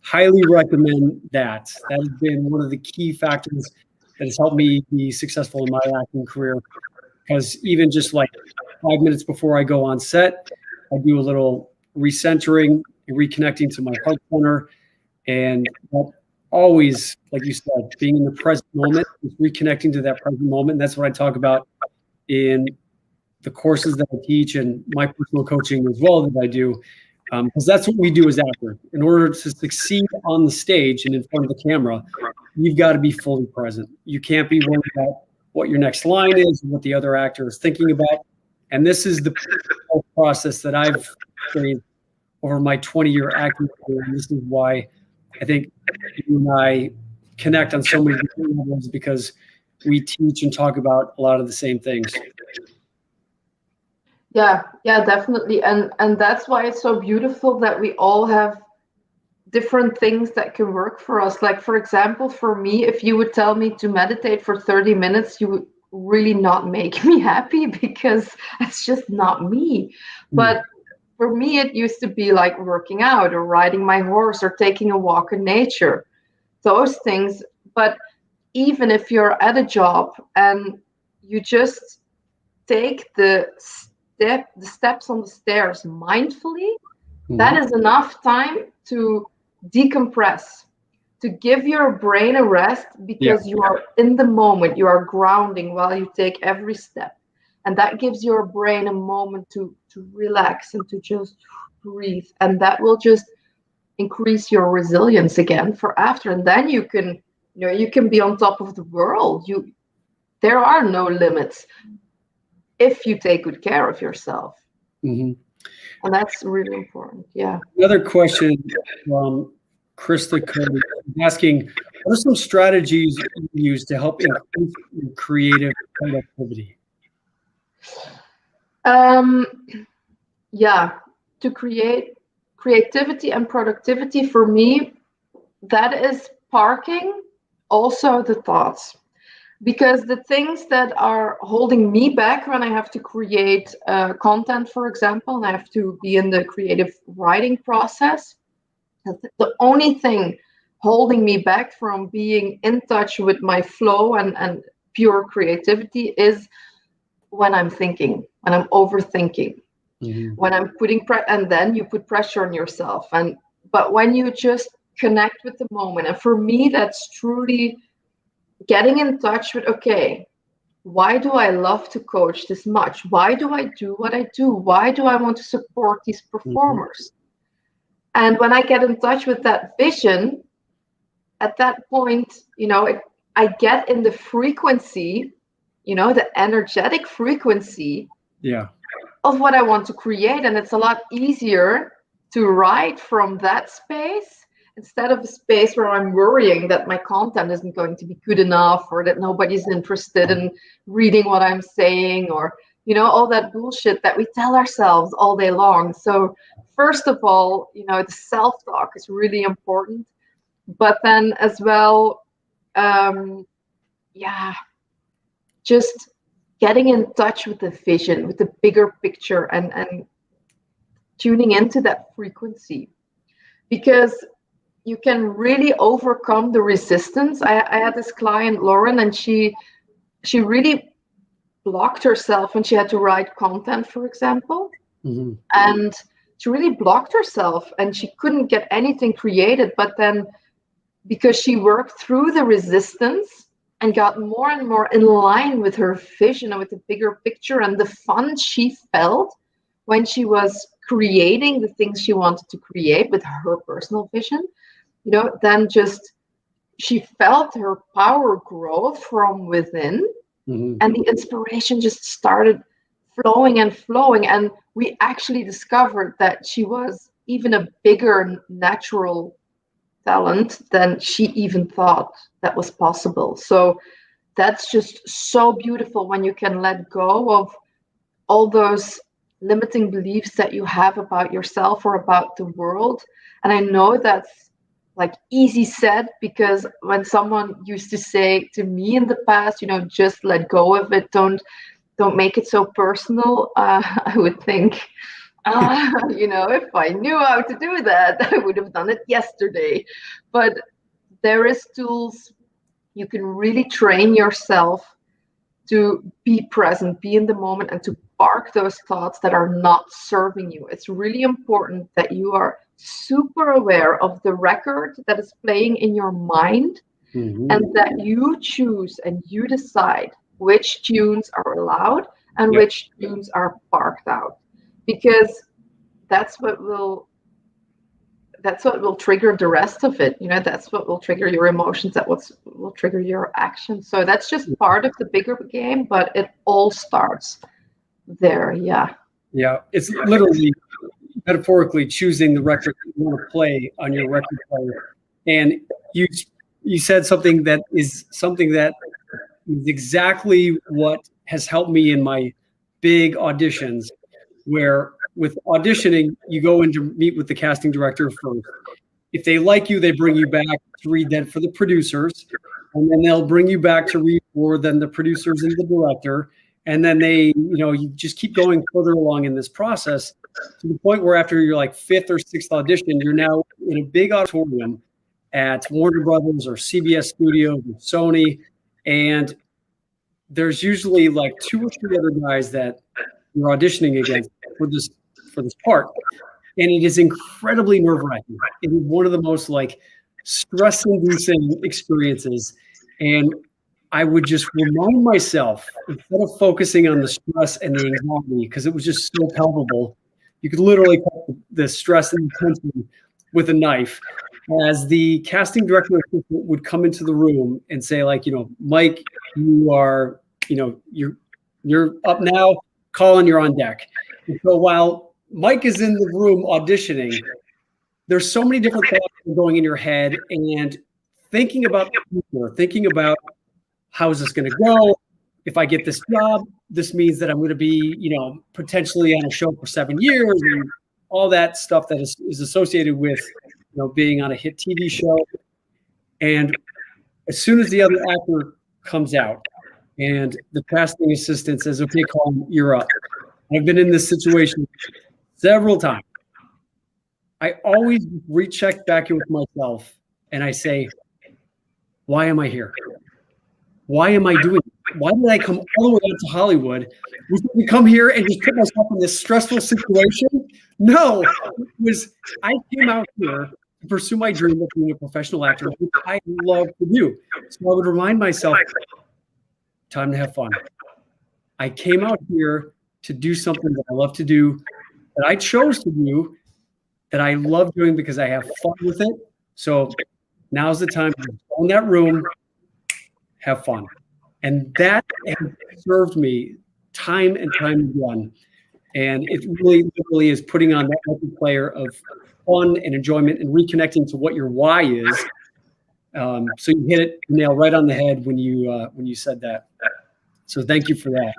highly recommend that. That has been one of the key factors that has helped me be successful in my acting career. Because even just 5 minutes before I go on set, I do a little recentering and reconnecting to my heart center. And that always, like you said, being in the present moment, reconnecting to that present moment. And that's what I talk about in the courses that I teach and my personal coaching as well that I do. Because that's what we do as actors. In order to succeed on the stage and in front of the camera, you've got to be fully present. You can't be worried about what your next line is, what the other actor is thinking about. And this is the process that I've experienced over my 20-year acting career. And this is why I think you and I connect on so many different levels, because we teach and talk about a lot of the same things. Yeah, definitely. And that's why it's so beautiful that we all have different things that can work for us. Like, for example, for me, if you would tell me to meditate for 30 minutes, you would really not make me happy, because it's just not me. But for me, it used to be like working out or riding my horse or taking a walk in nature, those things. But even if you're at a job and you just take the steps on the stairs mindfully, that is enough time to decompress, to give your brain a rest, because you are in the moment, you are grounding while you take every step. And that gives your brain a moment to relax and to just breathe. And that will just increase your resilience again for after. And then you can, you can be on top of the world. There are no limits if you take good care of yourself. And that's really important. Yeah. Another question from Krista Cody asking, what are some strategies you use to help increase your creative productivity? Yeah, to create creativity and productivity, for me, that is parking also the thoughts. Because the things that are holding me back when I have to create content, for example, and I have to be in the creative writing process, the only thing holding me back from being in touch with my flow and pure creativity is when I'm thinking, when I'm overthinking, when I'm putting and then you put pressure on yourself. But when you just connect with the moment, and for me, that's truly getting in touch with, okay, why do I love to coach this much? Why do I do what I do? Why do I want to support these performers? And when I get in touch with that vision, at that point, I get in the frequency, the energetic frequency of what I want to create. And it's a lot easier to write from that space instead of a space where I'm worrying that my content isn't going to be good enough, or that nobody's interested in reading what I'm saying, or, all that bullshit that we tell ourselves all day long. So first of all, the self-talk is really important. But then as well, just getting in touch with the vision, with the bigger picture, and tuning into that frequency. Because you can really overcome the resistance. I had this client, Lauren, and she really blocked herself when she had to write content, for example. And she really blocked herself and she couldn't get anything created. But then, because she worked through the resistance and got more and more in line with her vision and with the bigger picture and the fun she felt when she was creating the things she wanted to create with her personal vision, then just she felt her power grow from within, and the inspiration just started flowing and flowing. And we actually discovered that she was even a bigger natural talent than she even thought that was possible. So that's just so beautiful when you can let go of all those limiting beliefs that you have about yourself or about the world. And I know that's like easy said, because when someone used to say to me in the past, just let go of it, don't make it so personal, I would think, if I knew how to do that, I would have done it yesterday. But there is tools. You can really train yourself to be present, be in the moment, and to park those thoughts that are not serving you. It's really important that you are super aware of the record that is playing in your mind, and that you choose and you decide which tunes are allowed and which tunes are parked out, because that's what will trigger the rest of it. That's what will trigger your emotions, that will trigger your actions. So that's just part of the bigger game, but it all starts there. It's literally metaphorically choosing the record you want to play on your record player. And you said something that is exactly what has helped me in my big auditions, where with auditioning, you go in to meet with the casting director first. If they like you, they bring you back to read that for the producers, and then they'll bring you back to read for then the producers and the director. And then they, you just keep going further along in this process to the point where after your like fifth or sixth audition, you're now in a big auditorium at Warner Brothers or CBS Studios or Sony. And there's usually like 2 or 3 other guys that you're auditioning against for this part. And it is incredibly nerve-wracking. It is one of the most like stress-inducing experiences. And I would just remind myself, instead of focusing on the stress and the anxiety, because it was just so palpable, you could literally cut the stress and the tension with a knife. As the casting director would come into the room and say, like, Mike, you are, you're up now. Colin, you're on deck. And so while Mike is in the room auditioning, there's so many different thoughts going in your head and thinking about the future, thinking about how is this going to go? If I get this job, this means that I'm going to be, potentially on a show for 7 years, and all that stuff that is associated with, being on a hit TV show. And as soon as the other actor comes out and the casting assistant says, "Okay, Colin, you're up." I've been in this situation several times. I always recheck back in with myself and I say, why am I here? Why am I doing it? Why did I come all the way out to Hollywood? We come here and just put myself in this stressful situation? No, I came out here to pursue my dream of being a professional actor, which I love to do. So I would remind myself, time to have fun. I came out here to do something that I love to do, that I chose to do, that I love doing because I have fun with it. So now's the time to go in that room, have fun. And that has served me time and time again. And it really, literally is putting on that multiplayer of fun and enjoyment and reconnecting to what your why is. So you hit the nail right on the head when you said that. So thank you for that.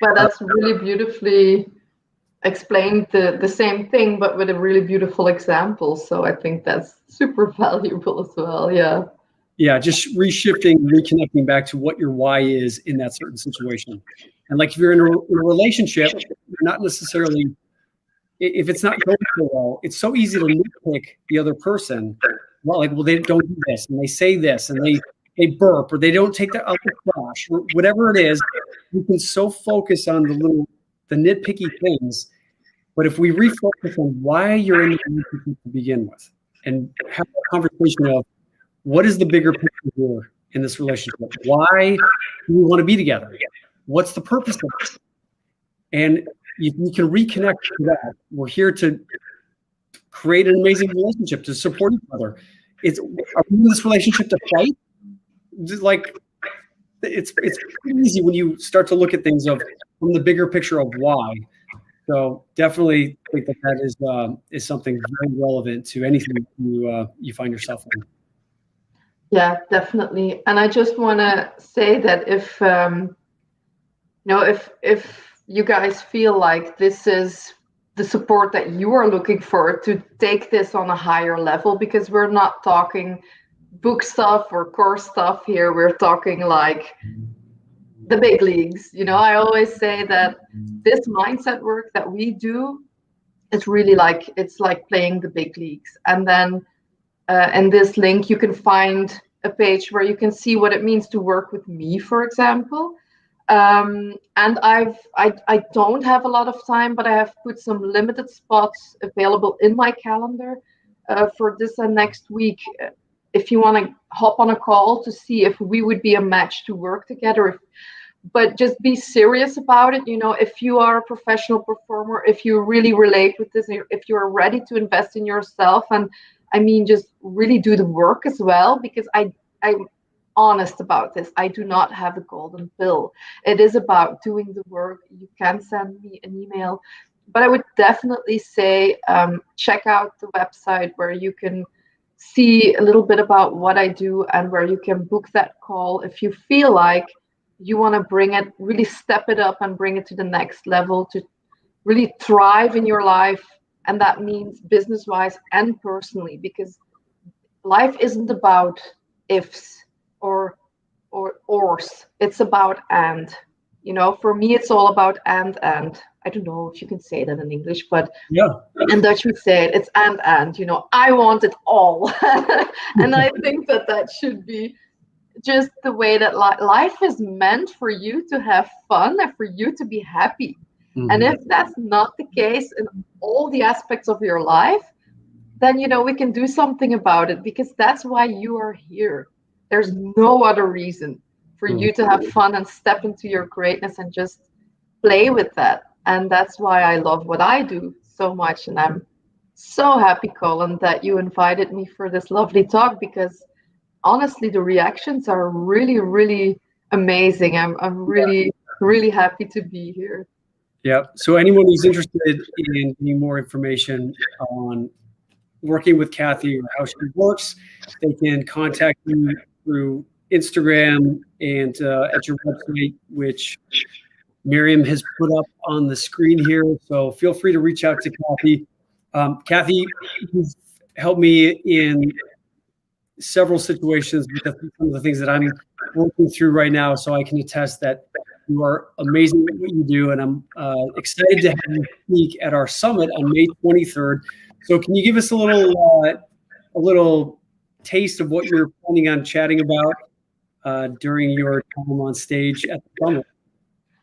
Well, that's really beautifully explained the same thing, but with a really beautiful example. So I think that's super valuable as well. Yeah. Yeah, just reshifting, reconnecting back to what your why is in that certain situation. And like if you're in a relationship, you're not necessarily, if it's not going so well, it's so easy to nitpick the other person. Well, they don't do this and they say this and they burp or they don't take that out the trash or whatever it is. You can so focus on the nitpicky things. But if we refocus on why you're in the relationship to begin with and have a conversation of what is the bigger picture here in this relationship? Why do we want to be together? What's the purpose of it? And you can reconnect to that. We're here to create an amazing relationship, to support each other. Are we in this relationship to fight? It's pretty easy when you start to look at things from the bigger picture of why. So definitely think that is something very relevant to anything you find yourself in. Yeah, definitely. And I just want to say that if you guys feel like this is the support that you are looking for, to take this on a higher level, because we're not talking book stuff or course stuff here. We're talking like the big leagues. I always say that this mindset work that we do is really it's like playing the big leagues. And then in this link, you can find a page where you can see what it means to work with me, for example. And I don't have a lot of time, but I have put some limited spots available in my calendar for this and next week. If you want to hop on a call to see if we would be a match to work together, but just be serious about it. If you are a professional performer, if you really relate with this, if you're ready to invest in yourself, and just really do the work as well, because I'm honest about this. I do not have the golden pill. It is about doing the work. You can send me an email, but I would definitely say check out the website where you can see a little bit about what I do and where you can book that call if you feel like you want to really step it up and bring it to the next level, to really thrive in your life. And that means business-wise and personally, because life isn't about ifs or ors. It's about and. For me, it's all about and. I don't know if you can say that in English, but yeah, in Dutch we say it's and. I want it all. And I think that should be just the way that life is meant for you to have fun and for you to be happy. And if that's not the case in all the aspects of your life, then we can do something about it, because that's why you are here. There's no other reason for you to have fun and step into your greatness and just play with that. And that's why I love what I do so much. And I'm so happy, Colin, that you invited me for this lovely talk, because honestly, the reactions are really, really amazing. I'm really, really happy to be here. Yeah. So anyone who's interested in getting more information on working with Cathy or how she works, they can contact you through Instagram and at your website, which Miriam has put up on the screen here. So feel free to reach out to Cathy. Cathy, you've helped me in several situations with some of the things that I'm working through right now. So I can attest that you are amazing at what you do. And I'm excited to have you speak at our summit on May 23rd. So can you give us a little taste of what you're planning on chatting about during your time on stage at the summit?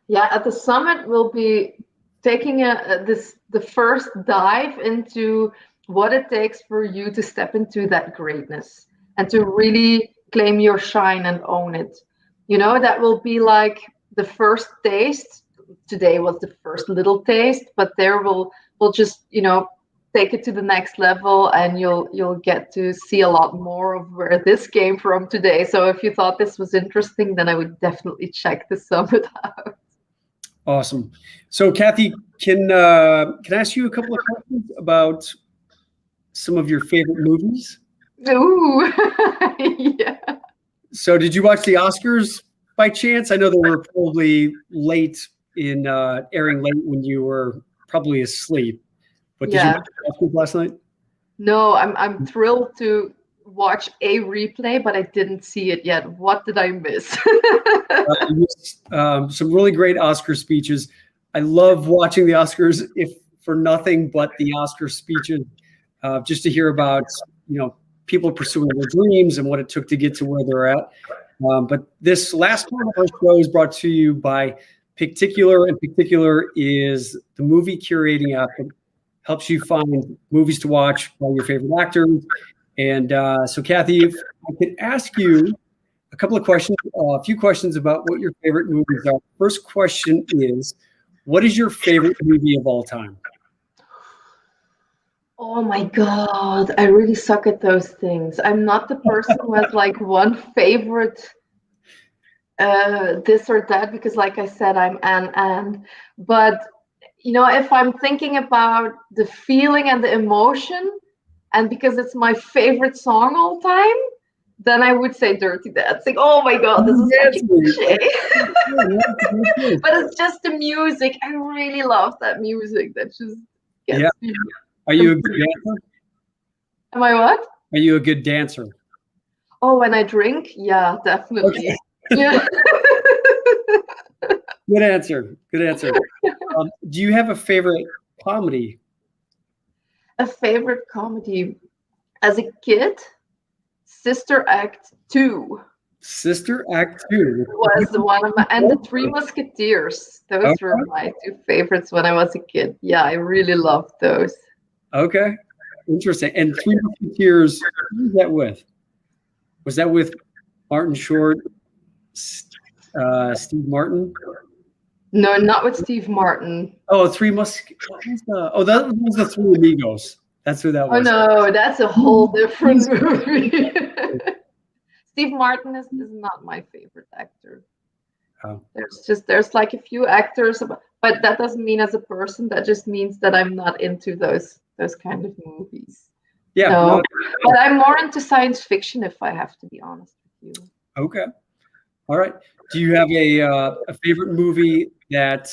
Yeah, at the summit, we'll be taking the first dive into what it takes for you to step into that greatness and to really claim your shine and own it. That will be like the first taste. Today was the first little taste, but we'll just take it to the next level, and you'll get to see a lot more of where this came from today. So if you thought this was interesting, then I would definitely check the summit out. Awesome. So Cathy, can I ask you a couple of questions about some of your favorite movies? Ooh, yeah. So did you watch the Oscars by chance? I know they were probably late in airing late when you were probably asleep. But did you watch the Oscars last night? No, I'm thrilled to watch a replay, but I didn't see it yet. What did I miss? Some really great Oscar speeches. I love watching the Oscars, if for nothing but the Oscar speeches, just to hear about people pursuing their dreams and what it took to get to where they're at. But this last part of our show is brought to you by Picticular, and Picticular is the movie curating app that helps you find movies to watch by your favorite actors. And so, Cathy, if I could ask you a couple of questions, a few questions about what your favorite movies are. First question is, what is your favorite movie of all time? Oh my God, I really suck at those things. I'm not the person who has like one favorite this or that, because like I said, I'm Anne. But if I'm thinking about the feeling and the emotion, and because it's my favorite song all time, then I would say Dirty Dancing. Oh my God, this is such a cliche. But it's just the music. I really love that music. That just gets me. Are you a good dancer? Am I what? Are you a good dancer? Oh, when I drink? Yeah, definitely. Okay. Yeah. Good answer. Good answer. Do you have a favorite comedy? A favorite comedy? As a kid, Sister Act 2. Sister Act 2 was one of my, and the Three Musketeers. Those were my two favorites when I was a kid. Yeah, I really loved those. Okay, interesting. And Three Musketeers, who was that with? Was that with Martin Short, Steve Martin? No, not with Steve Martin. Oh, Three Musketeers. Oh, that was the Three Amigos. That's who that was. Oh no, that's a whole different movie. Steve Martin is not my favorite actor. Oh. There's like a few actors, but that doesn't mean as a person. That just means that I'm not into those kind of movies. Yeah. No. But I'm more into science fiction, if I have to be honest with you. Okay. All right. Do you have a favorite movie that?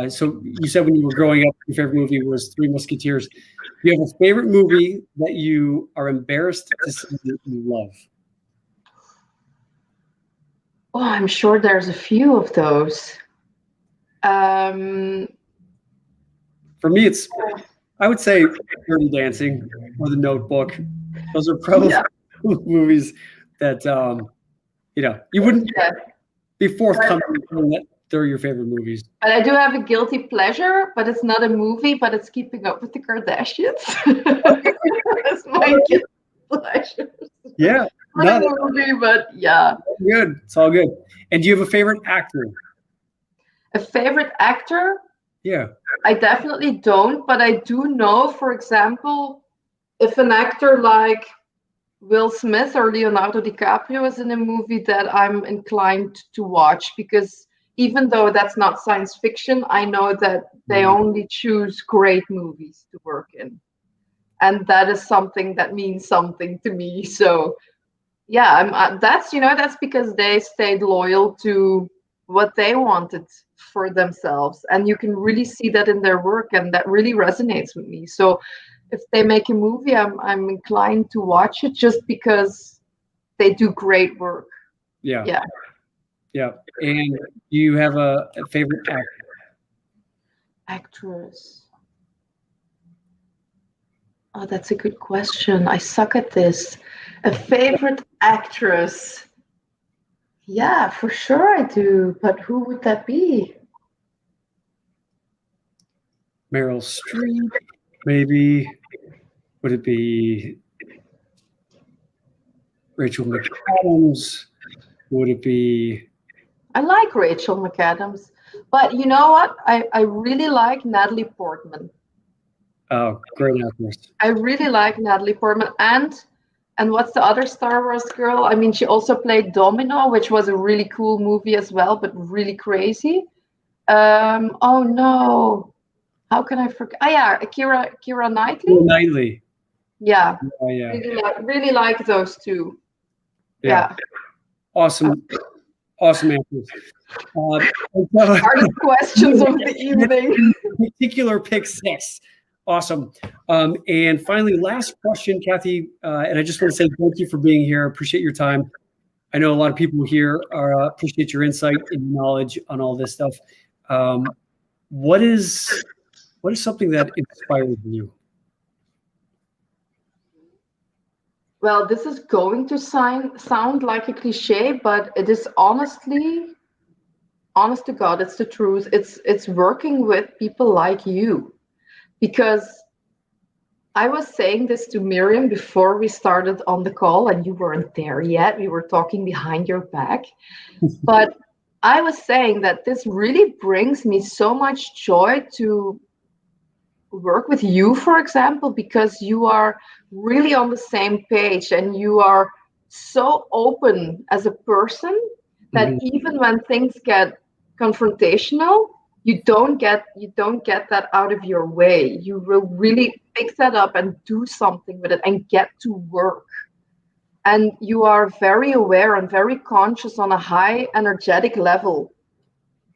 So you said when you were growing up, your favorite movie was Three Musketeers. Do you have a favorite movie that you are embarrassed to say that you love? Oh, I'm sure there's a few of those. For me, I would say Dirty Dancing or The Notebook. Those are probably movies that you wouldn't be forthcoming that they're your favorite movies. But I do have a guilty pleasure, but it's not a movie, but it's Keeping Up with the Kardashians. That's my guilty pleasure. Yeah. Not a movie, but yeah. Good. It's all good. And do you have a favorite actor? A favorite actor? Yeah. I definitely don't, but I do know, for example, if an actor like Will Smith or Leonardo DiCaprio is in a movie, that I'm inclined to watch, because even though that's not science fiction, I know that they only choose great movies to work in. And that is something that means something to me. So yeah, that's because they stayed loyal to what they wanted for themselves. And you can really see that in their work, and that really resonates with me. So if they make a movie, I'm inclined to watch it just because they do great work. Yeah. And do you have a favorite actor? Actress. Oh, that's a good question. I suck at this. A favorite actress. Yeah, for sure I do. But who would that be? Meryl Streep, maybe. Would it be Rachel McAdams? Would it be? I like Rachel McAdams, but you know what? I really like Natalie Portman. Oh, great actress. I really like Natalie Portman, and what's the other Star Wars girl? I mean, she also played Domino, which was a really cool movie as well, but really crazy. Oh no, how can I forget? Oh yeah, Keira Knightley. Knightley. Yeah. Oh, yeah. Really like those two. Yeah. Awesome answers. Hardest questions of the evening. Particular pick 6. Awesome. And finally, last question, Cathy. And I just want to say thank you for being here. Appreciate your time. I know a lot of people here appreciate your insight and knowledge on all this stuff. What is something that inspires you? Well, this is going to sound like a cliche, but it is honest to God, it's the truth. It's working with people like you, because I was saying this to Miriam before we started on the call, and you weren't there yet. We were talking behind your back, but I was saying that this really brings me so much joy to work with you, for example, because you are really on the same page, and you are so open as a person that even when things get confrontational, you don't get that out of your way. You will really pick that up and do something with it and get to work. And you are very aware and very conscious on a high energetic level,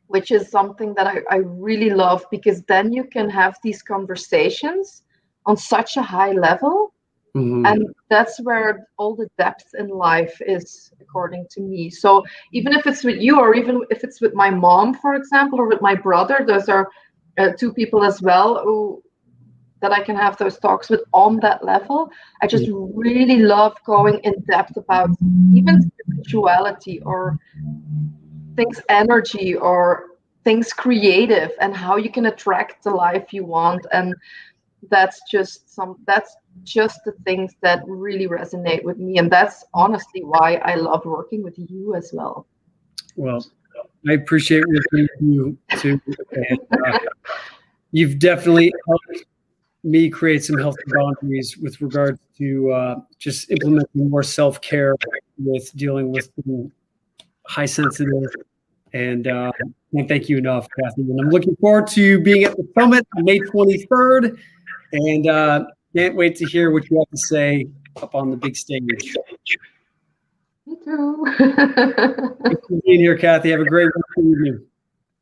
which is something that I really love, because then you can have these conversations on such a high level. And that's where all the depth in life is, according to me. So even if it's with you, or even if it's with my mom, for example, or with my brother, those are 2 people as well that I can have those talks with on that level. I just really love going in depth about even spirituality, or things energy, or things creative, and how you can attract the life you want. And that's just the things that really resonate with me, and that's honestly why I love working with you as well. Well, I appreciate working with you too. And, you've definitely helped me create some healthy boundaries with regard to just implementing more self-care with dealing with high sensitive. And I can't thank you enough, Cathy. And I'm looking forward to being at the summit on May 23rd. And can't wait to hear what you have to say up on the big stage. Me too. Thanks for being here, Cathy. Have a great evening.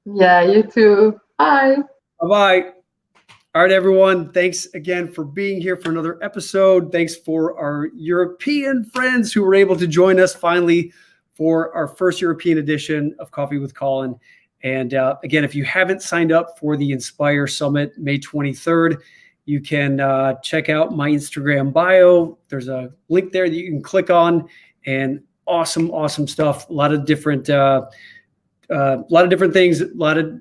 Yeah, you too. Bye. Bye-bye. All right, everyone. Thanks again for being here for another episode. Thanks for our European friends who were able to join us finally for our first European edition of Coffee with Colin. And again, if you haven't signed up for the Inspire Summit, May 23rd, you can check out my Instagram bio. There's a link there that you can click on, and awesome, awesome stuff. A lot of different things, a lot of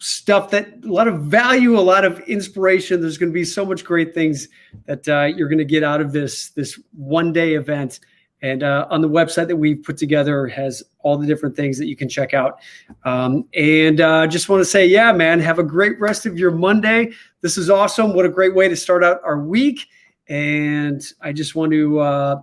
stuff a lot of value, a lot of inspiration. There's going to be so much great things that you're going to get out of this one-day event. And on the website that we've put together has all the different things that you can check out. Just want to say, yeah, man, have a great rest of your Monday. This is awesome. What a great way to start out our week. And I just want to,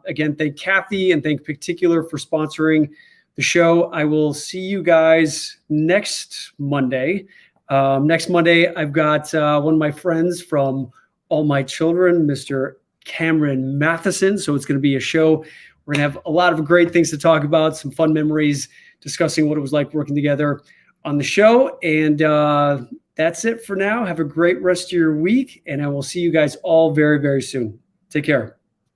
again, thank Cathy and thank Particular for sponsoring the show. I will see you guys next Monday. Next Monday, I've got one of my friends from All My Children, Mr. Cameron Matheson. So it's going to be a show. We're going to have a lot of great things to talk about, some fun memories, discussing what it was like working together on the show. And that's it for now. Have a great rest of your week, and I will see you guys all very, very soon. Take care.